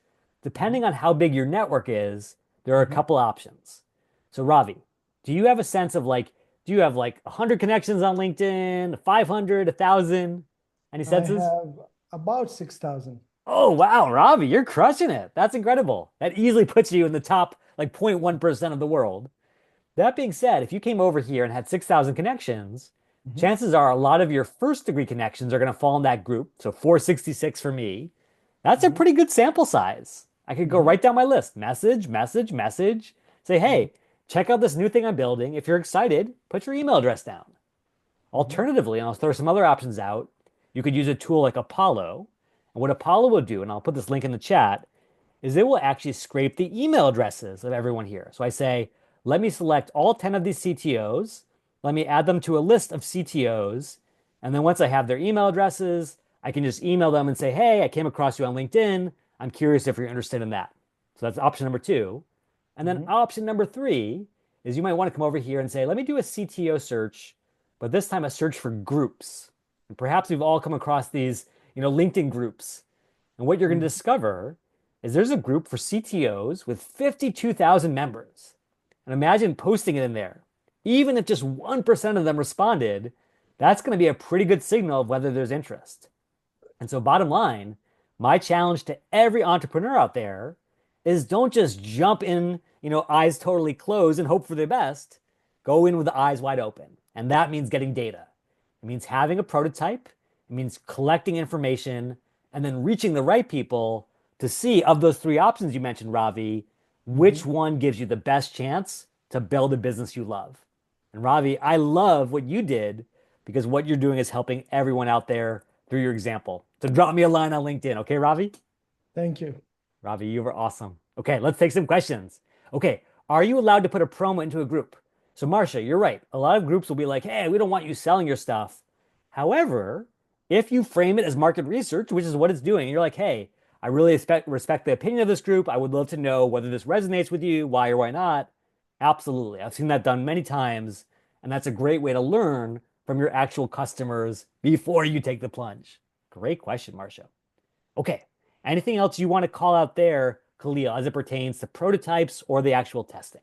depending on how big your network is, there are a Mm-hmm. couple options. So Ravi, do you have a sense of like, do you have like 100 connections on LinkedIn, 500, 1,000? Any I senses? have about 6,000. Oh, wow, Ravi, you're crushing it. That's incredible. That easily puts you in the top like 0.1% of the world. That being said, if you came over here and had 6,000 connections, Mm-hmm. chances are a lot of your first degree connections are going to fall in that group. So 466 for me. That's a Mm-hmm. pretty good sample size. I could go Mm-hmm. right down my list. Message, message, message. Say, Mm-hmm. hey, check out this new thing I'm building. If you're excited, put your email address down. Mm-hmm. Alternatively, and I'll throw some other options out, you could use a tool like Apollo. And what Apollo will do, and I'll put this link in the chat, is it will actually scrape the email addresses of everyone here. So I say, let me select all 10 of these CTOs, let me add them to a list of CTOs, and then once I have their email addresses, I can just email them and say, hey, I came across you on LinkedIn. I'm curious if you're interested in that. So that's option number two. And then Mm-hmm. option number three is you might want to come over here and say, let me do a CTO search, but this time a search for groups. And perhaps we've all come across these, LinkedIn groups. And what you're going to Mm-hmm. discover is there's a group for CTOs with 52,000 members. And imagine posting it in there. Even if just 1% of them responded, that's going to be a pretty good signal of whether there's interest. And so, bottom line, my challenge to every entrepreneur out there is don't just jump in, eyes totally closed and hope for the best. Go in with the eyes wide open. And that means getting data. It means having a prototype, it means collecting information, and then reaching the right people to see of those three options you mentioned, Ravi, Mm-hmm. which one gives you the best chance to build a business you love. And Ravi, I love what you did because what you're doing is helping everyone out there through your example. So drop me a line on LinkedIn, okay, Ravi? Thank you. Ravi, you were awesome. Okay, let's take some questions. Okay, are you allowed to put a promo into a group? So, Marcia, you're right. A lot of groups will be like, hey, we don't want you selling your stuff. However, if you frame it as market research, which is what it's doing, and you're like, hey, I really respect the opinion of this group. I would love to know whether this resonates with you, why or why not. Absolutely. I've seen that done many times, and that's a great way to learn from your actual customers before you take the plunge. Great question, Marcia. Okay. Anything else you want to call out there, Khalil, as it pertains to prototypes or the actual testing?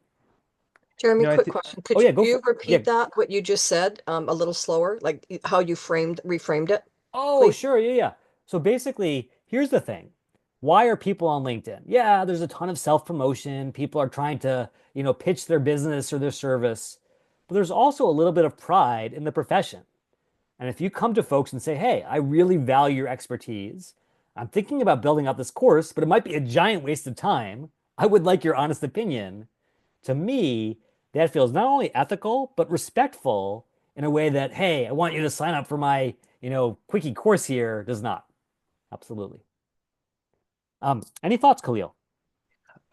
Jeremy, I quick think question. Oh Could yeah, go for you it. Yeah. repeat that, what you just said, a little slower, like how you reframed it, Oh, please? sure. Yeah, yeah. So basically, here's the thing. Why are people on LinkedIn? Yeah, there's a ton of self-promotion. People are trying to, pitch their business or their service. But there's also a little bit of pride in the profession. And if you come to folks and say, hey, I really value your expertise, I'm thinking about building out this course, but it might be a giant waste of time. I would like your honest opinion. To me, that feels not only ethical, but respectful in a way that, hey, I want you to sign up for my, quickie course here does not. Absolutely. Any thoughts, Khalil?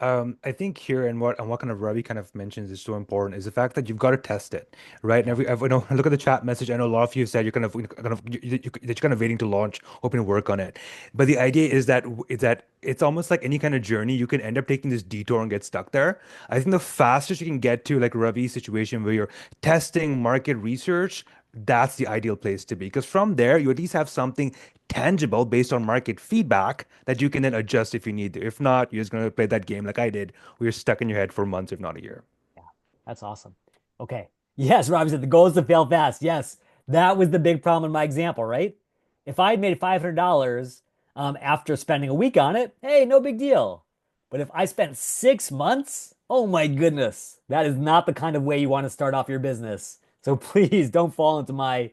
I think here and what kind of Ravi kind of mentions is so important is the fact that you've got to test it, right? And Yeah. every, look at the chat message. I know a lot of you said you're that you're kind of waiting to launch, hoping to work on it. But the idea is that it's almost like any kind of journey. You can end up taking this detour and get stuck there. I think the fastest you can get to like Ravi's situation where you're testing market research, that's the ideal place to be. Because from there, you at least have something tangible based on market feedback that you can then adjust if you need to. If not, you're just going to play that game like I did, where you're stuck in your head for months, if not a year. Yeah, that's awesome. Okay. Yes, Robbie said the goal is to fail fast. Yes, that was the big problem in my example, right? If I had made $500 after spending a week on it, hey, no big deal. But if I spent 6 months, oh my goodness, that is not the kind of way you want to start off your business. So please don't fall into my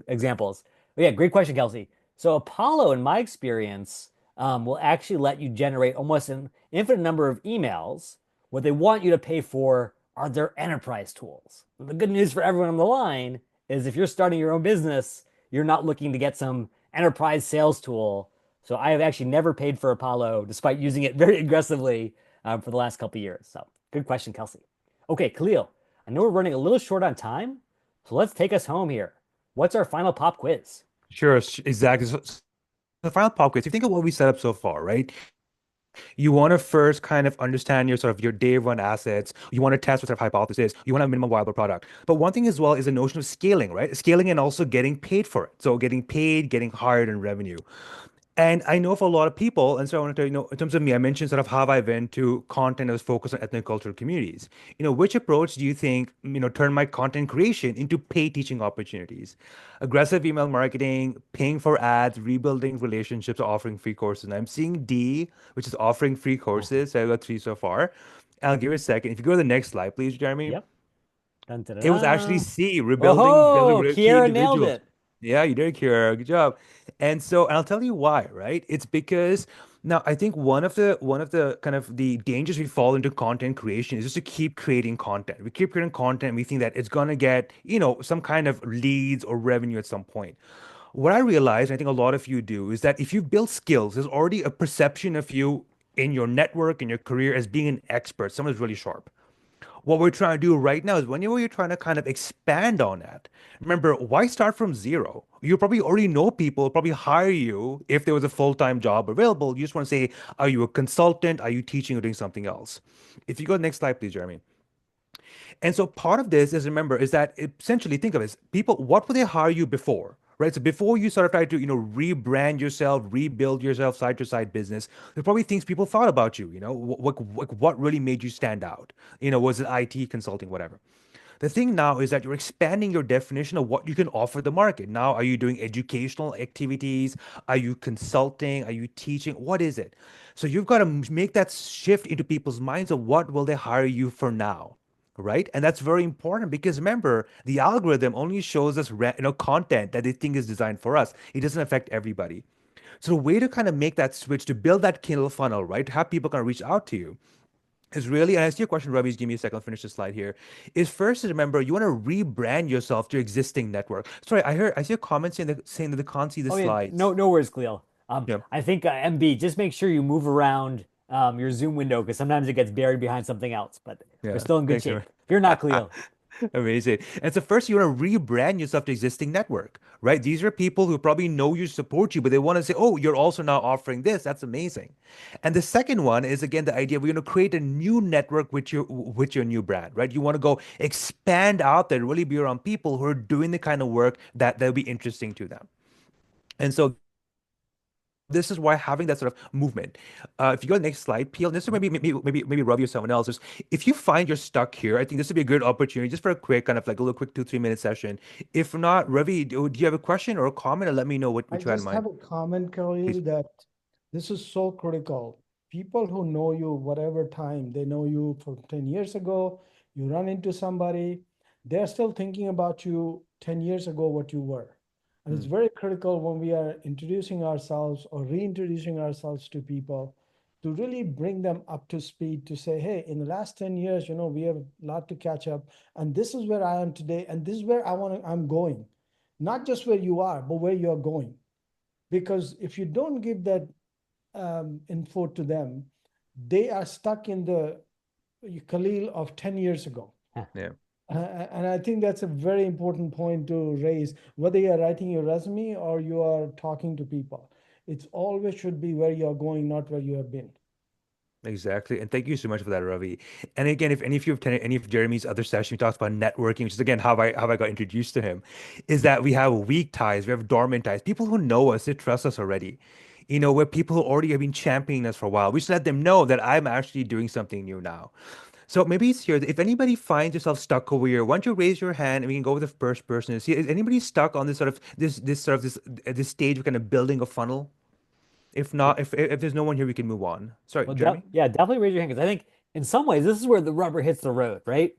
examples. But yeah, great question, Kelsey. So Apollo, in my experience, will actually let you generate almost an infinite number of emails. What they want you to pay for are their enterprise tools. The good news for everyone on the line is if you're starting your own business, you're not looking to get some enterprise sales tool. So I have actually never paid for Apollo, despite using it very aggressively for the last couple of years. So good question, Kelsey. Okay, Khalil, I know we're running a little short on time, so let's take us home here. What's our final pop quiz? Sure, exactly. So the final pop quiz, if you think of what we set up so far, right? You want to first kind of understand your sort of your day one assets. You want to test what sort of hypothesis. You want a minimum viable product. But one thing as well is the notion of scaling, right? Scaling and also getting paid for it. So getting paid, getting hired, and revenue. And I know for a lot of people, and so I wanted to, in terms of me, I mentioned sort of how I went to content that was focused on ethnic cultural communities. Which approach do you think, turn my content creation into paid teaching opportunities? Aggressive email marketing, paying for ads, rebuilding relationships, or offering free courses. And I'm seeing D, which is offering free courses. So I've got three so far. I'll give it a second. If you go to the next slide, please, Jeremy. Yep. Dun, dun, dun, It was actually dun. C, rebuilding Oh, key Kiera nailed individuals. it. Yeah, you did, Kira. Good job. And I'll tell you why, right? It's because now I think one of the kind of the dangers we fall into content creation is just to keep creating content. We keep creating content and we think that it's gonna get, some kind of leads or revenue at some point. What I realize, and I think a lot of you do, is that if you build skills, there's already a perception of you in your network, in your career as being an expert, someone who's really sharp. What we're trying to do right now is whenever you're trying to kind of expand on that, remember, why start from zero? You probably already know people, probably hire you if there was a full-time job available. You just want to say, are you a consultant? Are you teaching or doing something else? If you go to the next slide, please, Jeremy. And so part of this is remember is that essentially think of it as people, what would they hire you before? Right. So before you sort of try to, rebrand yourself, rebuild yourself side to side business, there's probably things people thought about you, what really made you stand out? Was it IT consulting, whatever. The thing now is that you're expanding your definition of what you can offer the market. Now, are you doing educational activities? Are you consulting? Are you teaching? What is it? So you've got to make that shift into people's minds of what will they hire you for now, right? And that's very important because remember, the algorithm only shows us content that they think is designed for us. It doesn't affect everybody. So the way to kind of make that switch to build that Kindle funnel, right? To have people kind of reach out to you is really, and I see your question, Ravi, give me a second, I'll finish the slide here, is first to remember you want to rebrand yourself to existing network. Sorry, I see a comment saying that they can't see the Oh yeah, slides. no worries, Cleo. Yeah, I think MB, just make sure you move around your Zoom window because sometimes it gets buried behind something else, but we're yeah. still in good Thanks, man. shape. Fear not, Cleo. Amazing. And so first you want to rebrand yourself to existing network, right? These are people who probably know you, support you, but they want to say, oh, you're also now offering this. That's amazing. And the second one is again the idea we're going to create a new network with your new brand, right? You want to go expand out there, really be around people who are doing the kind of work that'll be interesting to them. And so this is why having that sort of movement. If you go to the next slide, Peel, this is maybe Ravi or someone else. Is if you find you're stuck here, I think this would be a good opportunity just for a quick kind of like a little quick 2, 3 minute session. If not, Ravi, do you have a question or a comment, or let me know I what you had in just mind, have a comment, please. Khalil, that this is so critical. People who know you, whatever time they know you from 10 years ago, you run into somebody, they're still thinking about you 10 years ago, what you were. And it's Mm, very critical when we are introducing ourselves or reintroducing ourselves to people to really bring them up to speed to say, hey, in the last 10 years, we have a lot to catch up. And this is where I am today. And this is where I'm going. Not just where you are, but where you're going. Because if you don't give that info to them, they are stuck in the Khalil of 10 years ago. yeah. And I think that's a very important point to raise, whether you're writing your resume or you are talking to people. It's always should be where you're going, not where you have been. Exactly. And thank you so much for that, Ravi. And again, if any of you have attended any of Jeremy's other sessions, we talked about networking, which is again how I got introduced to him, is that we have weak ties, we have dormant ties, people who know us, they trust us already. We're people who already have been championing us for a while. We just let them know that I'm actually doing something new now. So maybe it's here. If anybody finds yourself stuck over here, why don't you raise your hand and we can go with the first person and see, is anybody stuck on this sort of this stage of kind of building a funnel? If not, if there's no one here, we can move on. Sorry, Well, Jeremy? yeah, definitely raise your hand because I think in some ways this is where the rubber hits the road, right?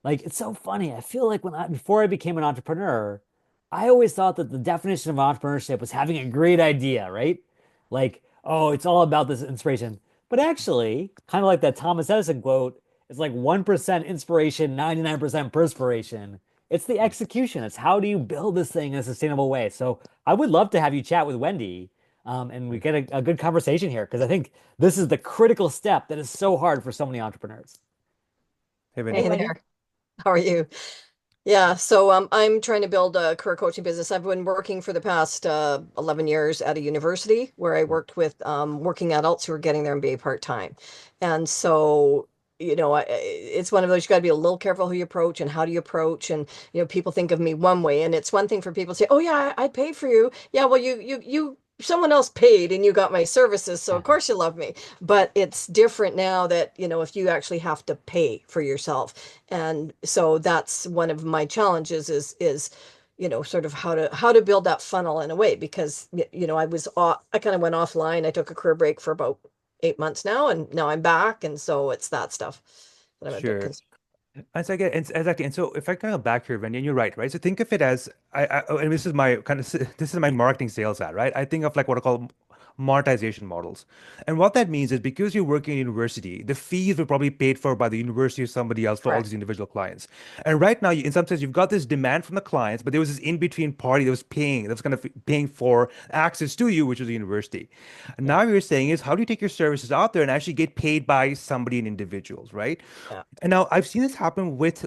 Like it's so funny. I feel like before I became an entrepreneur, I always thought that the definition of entrepreneurship was having a great idea, right? Like, oh, it's all about this inspiration. But actually, kind of like that Thomas Edison quote, it's like 1% inspiration, 99% perspiration. It's the execution. It's how do you build this thing in a sustainable way. So I would love to have you chat with Wendy, and we get a good conversation here because I think this is the critical step that is so hard for so many entrepreneurs. Hey, Hey, Vinny. Hey Wendy. there. How are you? Yeah, so I'm trying to build a career coaching business. I've been working for the past 11 years at a university where I worked with working adults who are getting their MBA part-time. And so, it's one of those you got to be a little careful who you approach and how do you approach. And, people think of me one way. And it's one thing for people to say, oh, yeah, I paid for you. Yeah, well, someone else paid and you got my services. So, of course, you love me. But it's different now that, if you actually have to pay for yourself. And so that's one of my challenges is sort of how to build that funnel in a way because I kind of went offline. I took a career break for about 8 months now, and now I'm back, and so it's that stuff that I'm a bit Sure. concerned. And so again, exactly. And so if I kind of back here, Wendy, and you're right, right? So think of it as and this is my kind of this is my marketing sales ad, right? I think of like what I call monetization models. And what that means is because you're working in university, the fees were probably paid for by the university or somebody else for all Correct. these individual clients. And right now, in some sense, you've got this demand from the clients, but there was this in-between party that was kind of paying for access to you, which was the university. And Yeah. now you're saying is how do you take your services out there and actually get paid by somebody and individuals, right? Yeah. And now I've seen this happen with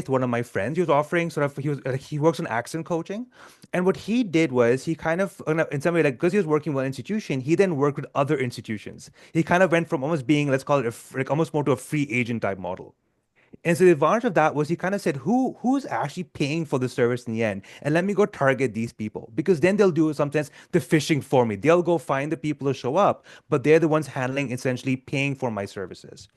one of my friends. He was offering sort of he works on accent coaching, and what he did was he kind of in some way like because he was working with one institution, he then worked with other institutions. He kind of went from almost being let's call it like almost more to a free agent type model. And so the advantage of that was he kind of said, who's actually paying for the service in the end? And let me go target these people. Because then they'll do sometimes the fishing for me. They'll go find the people to show up, but they're the ones handling essentially paying for my services.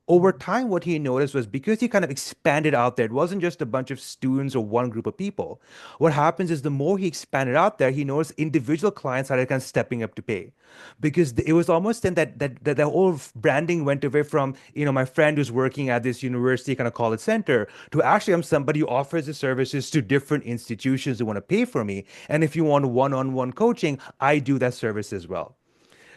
Over Mhm. time, what he noticed was because he kind of expanded out there, it wasn't just a bunch of students or one group of people. What happens is the more he expanded out there, he noticed individual clients started kind of stepping up to pay because it was almost then that the whole branding went away from my friend who's working at this university kind of college center to actually I'm somebody who offers the services to different institutions who want to pay for me, and if you want one-on-one coaching, I do that service as well.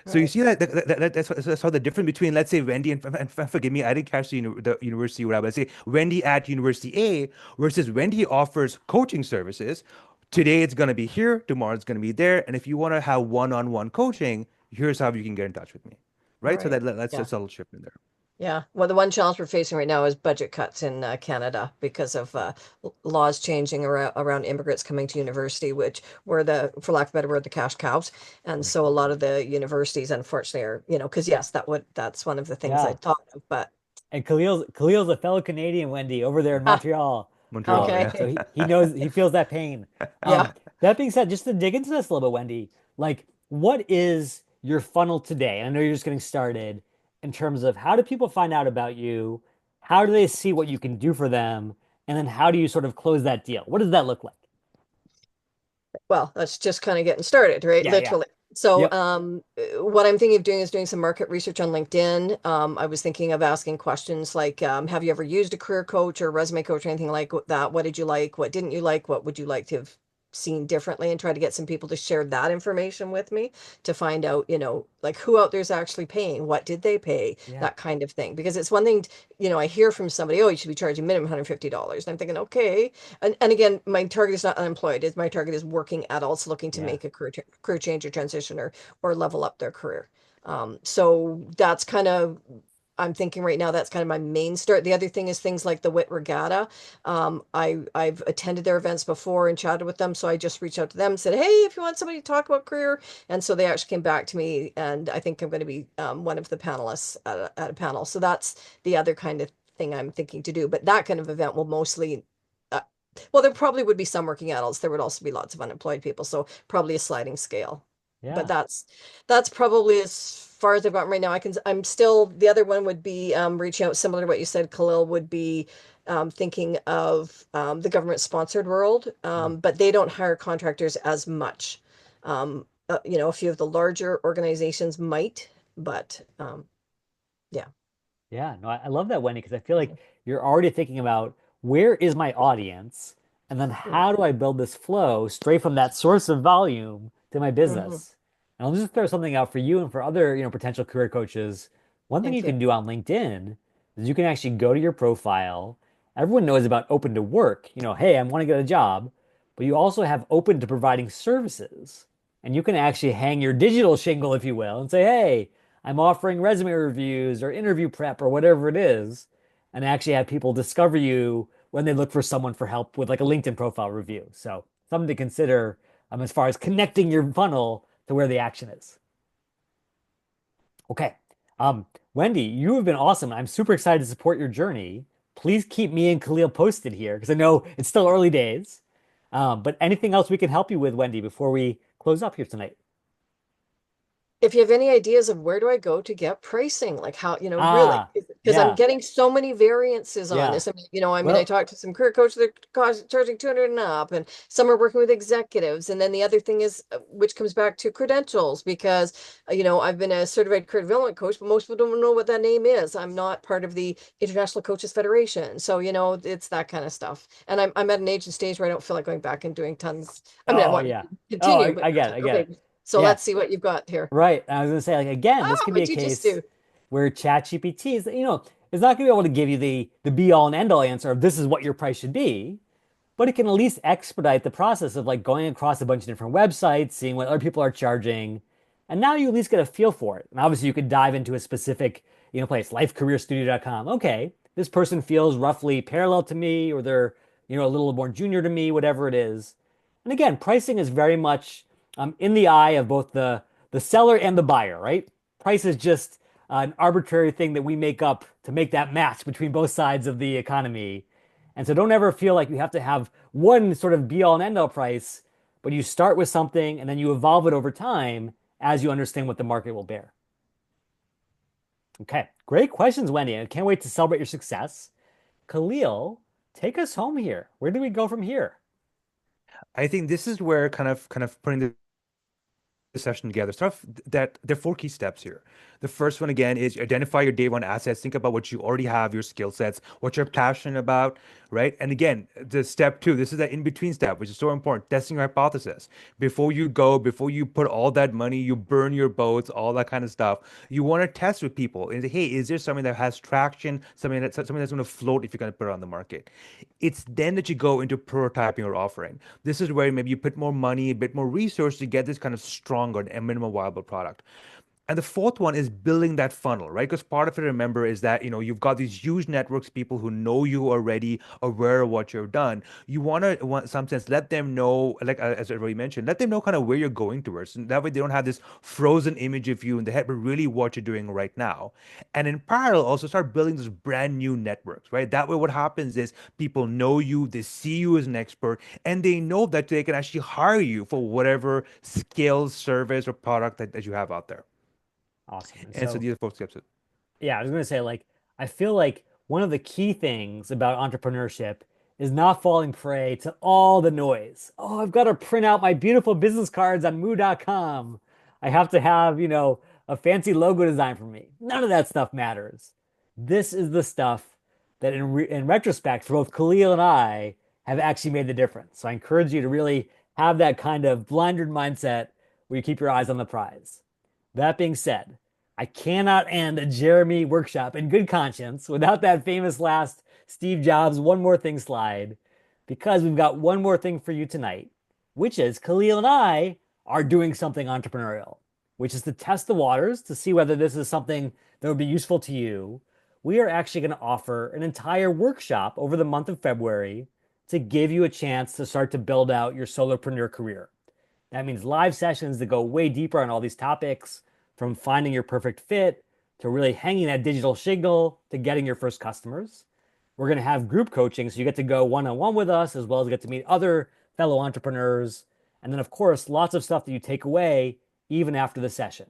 So you Right. see that's how the difference between, let's say, Wendy and forgive me, I didn't catch the university where I would say Wendy at University A versus Wendy offers coaching services. Today it's going to be here, tomorrow it's going to be there, and if you want to have one-on-one coaching, here's how you can get in touch with me, right? So Right. that's a Yeah. subtle shift in there. Yeah. Well, the one challenge we're facing right now is budget cuts in Canada because of laws changing around immigrants coming to university, which were for lack of a better word, the cash cows. And Right. so a lot of the universities, unfortunately, are, because yes, that's one of the things I Yeah. thought of, but And Khalil's a fellow Canadian, Wendy, over there in ah, Montreal. Montreal, okay. So yeah. he knows, he feels that pain. Yeah. That being said, just to dig into this a little bit, Wendy, like what is your funnel today? And I know you're just getting started in terms of how do people find out about you? How do they see what you can do for them? And then how do you sort of close that deal? What does that look like? Well, that's just kind of getting started, right? Yeah, yeah. Literally. So, Yep. what I'm thinking of doing is doing some market research on LinkedIn. I was thinking of asking questions like, have you ever used a career coach or resume coach or anything like that? What did you like? What didn't you like? What would you like to have seen differently? And try to get some people to share that information with me to find out, like who out there's actually paying, what did they pay, Yeah. that kind of thing. Because it's one thing, I hear from somebody, oh, you should be charging minimum $150. And I'm thinking, okay, and again, my target is not unemployed. My target is working adults looking to Yeah. make a career change or transition or level up their career. So that's kind of I'm thinking right now that's kind of my main start. The other thing is things like the WIT Regatta. I've attended their events before and chatted with them, so I just reached out to them and said, "Hey, if you want somebody to talk about career," and so they actually came back to me, and I think I'm going to be one of the panelists at a panel. So that's the other kind of thing I'm thinking to do. But that kind of event will mostly well, there probably would be some working adults. There would also be lots of unemployed people, so probably a sliding scale. But Yeah. that's probably as far as I've gotten right now. I'm still the other one would be reaching out similar to what you said, Khalil, would be thinking of the government sponsored world, Mm. but they don't hire contractors as much. A few of the larger organizations might, but yeah. Yeah, no, I love that, Wendy, because I feel like you're already thinking about where is my audience, and then Mhm. how do I build this flow straight from that source of volume to my Mhm. business? And I'll just throw something out for you and for other, potential career coaches. One thing you Thank you. can do on LinkedIn is you can actually go to your profile. Everyone knows about open to work. Hey, I want to get a job, but you also have open to providing services. And you can actually hang your digital shingle, if you will, and say, hey, I'm offering resume reviews or interview prep or whatever it is, and actually have people discover you when they look for someone for help with like a LinkedIn profile review. So something to consider as far as connecting your funnel to where the action is. Okay. Wendy, you have been awesome. I'm super excited to support your journey. Please keep me and Khalil posted here because I know it's still early days. But anything else we can help you with, Wendy, before we close up here tonight? If you have any ideas of where do I go to get pricing, like how, really, Ah, because I'm yeah, getting so many variances on yeah. this. I Well, talked to some career coaches, they're charging 200 and up, and some are working with executives. And then the other thing is, which comes back to credentials, because, I've been a certified career development coach, but most people don't know what that name is. I'm not part of the International Coaches Federation. So, it's that kind of stuff. And I'm at an age and stage where I don't feel like going back and doing tons. I mean, I oh want yeah. to Oh, continue, but I get it. I get okay. it. So Yeah. let's see what you've got here. Right. And I was gonna say, like again, this Oh, could be a what'd you just case do? where ChatGPT is, it's not gonna be able to give you the be all and end all answer of this is what your price should be, but it can at least expedite the process of like going across a bunch of different websites, seeing what other people are charging, and now you at least get a feel for it. And obviously, you could dive into a specific, place, lifecareerstudio.com. Okay, this person feels roughly parallel to me, or they're, a little more junior to me, whatever it is. And again, pricing is very much in the eye of both the seller and the buyer, right? Price is just an arbitrary thing that we make up to make that match between both sides of the economy. And so don't ever feel like you have to have one sort of be all and end all price, but you start with something and then you evolve it over time as you understand what the market will bear. Okay, great questions, Wendy. I can't wait to celebrate your success. Khalil, take us home here. Where do we go from here? I think this is where kind of putting session together, stuff that there are four key steps here. The first one again is identify your day one assets. Think about what you already have, your skill sets, what you're passionate about, right? And again, the step two, this is that in between step, which is so important, testing your hypothesis. Before you put all that money, you burn your boats, all that kind of stuff. You want to test with people and say, hey, is there something that has traction, something that's going to float if you're going to put it on the market? It's then that you go into prototyping or offering. This is where maybe you put more money, a bit more resource to get this kind of stronger and minimum viable product. And the fourth one is building that funnel, right? Because part of it, remember, is that you've got these huge networks, people who know you already, aware of what you've done. You want to, in some sense, let them know, like as I already mentioned, let them know kind of where you're going towards, and that way they don't have this frozen image of you in the head, but really what you're doing right now. And in parallel, also start building these brand new networks, right? That way, what happens is people know you, they see you as an expert, and they know that they can actually hire you for whatever skills, service, or product that you have out there. Awesome. And And so so, these are four steps. yeah, I was going to say, like, I feel like one of the key things about entrepreneurship is not falling prey to all the noise. Oh, I've got to print out my beautiful business cards on moo.com. I have to have, a fancy logo design for me. None of that stuff matters. This is the stuff that, in retrospect, for both Khalil and I, have actually made the difference. So I encourage you to really have that kind of blinded mindset where you keep your eyes on the prize. That being said, I cannot end a Jeremy workshop in good conscience without that famous last Steve Jobs one more thing slide, because we've got one more thing for you tonight, which is Khalil and I are doing something entrepreneurial, which is to test the waters to see whether this is something that would be useful to you. We are actually going to offer an entire workshop over the month of February to give you a chance to start to build out your solopreneur career. That means live sessions that go way deeper on all these topics, from finding your perfect fit to really hanging that digital signal to getting your first customers. We're going to have group coaching, so you get to go one on one with us as well as get to meet other fellow entrepreneurs. And then, of course, lots of stuff that you take away even after the session.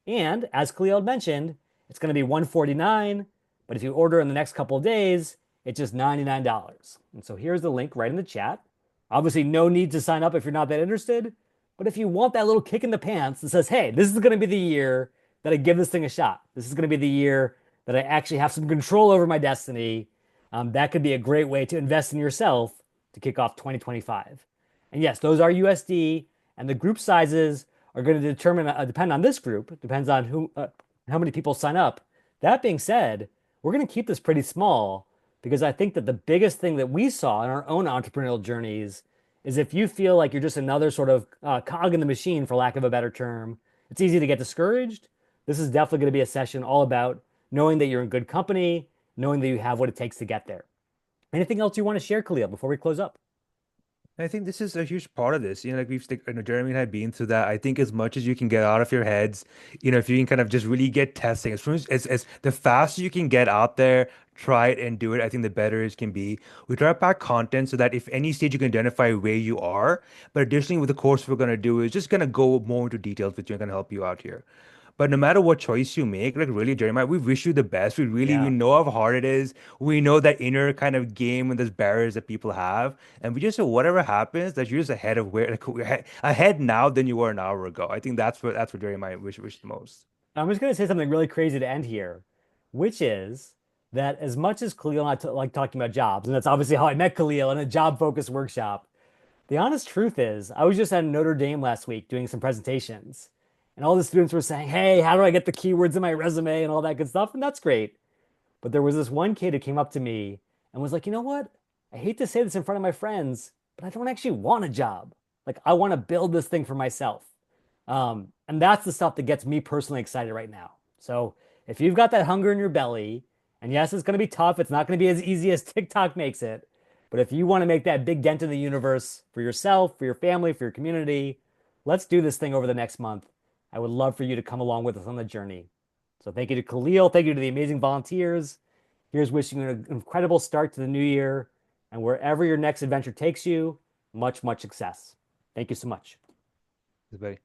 And as Khalil mentioned, it's going to be $149, but if you order in the next couple of days, it's just $99. And so here's the link right in the chat. Obviously, no need to sign up if you're not that interested. But if you want that little kick in the pants that says, hey, this is going to be the year that I give this thing a shot, this is going to be the year that I actually have some control over my destiny, that could be a great way to invest in yourself to kick off 2025. And yes, those are USD, and the group sizes are going to depend on this group, it depends on how many people sign up. That being said, we're going to keep this pretty small because I think that the biggest thing that we saw in our own entrepreneurial journeys is if you feel like you're just another sort of cog in the machine, for lack of a better term, it's easy to get discouraged. This is definitely going to be a session all about knowing that you're in good company, knowing that you have what it takes to get there. Anything else you want to share, Khalil, before we close up? I think this is a huge part of this. Like Jeremy and I have been through that. I think as much as you can get out of your heads, if you can kind of just really get testing, as the faster you can get out there, try it and do it, I think the better it can be. We try to pack content so that if any stage you can identify where you are, but additionally with the course we're going to do is just going to go more into details with you and going to help you out here. But no matter what choice you make, like really, Jeremiah, we wish you the best. We Yeah. know how hard it is. We know that inner kind of game and those barriers that people have. And we just say whatever happens, that you're just ahead of ahead now than you were an hour ago. I think that's what Jeremiah wish the most. I'm just going to say something really crazy to end here, which is that as much as Khalil and I like talking about jobs, and that's obviously how I met Khalil in a job-focused workshop, the honest truth is I was just at Notre Dame last week doing some presentations, and all the students were saying, hey, how do I get the keywords in my resume and all that good stuff? And that's great. But there was this one kid who came up to me and was like, you know what? I hate to say this in front of my friends, but I don't actually want a job. Like, I want to build this thing for myself. And that's the stuff that gets me personally excited right now. So if you've got that hunger in your belly, and yes, it's going to be tough, it's not going to be as easy as TikTok makes it. But if you want to make that big dent in the universe for yourself, for your family, for your community, let's do this thing over the next month. I would love for you to come along with us on the journey. So thank you to Khalil. Thank you to the amazing volunteers. Here's wishing you an incredible start to the new year. And wherever your next adventure takes you, much, much success. Thank you so much. It's very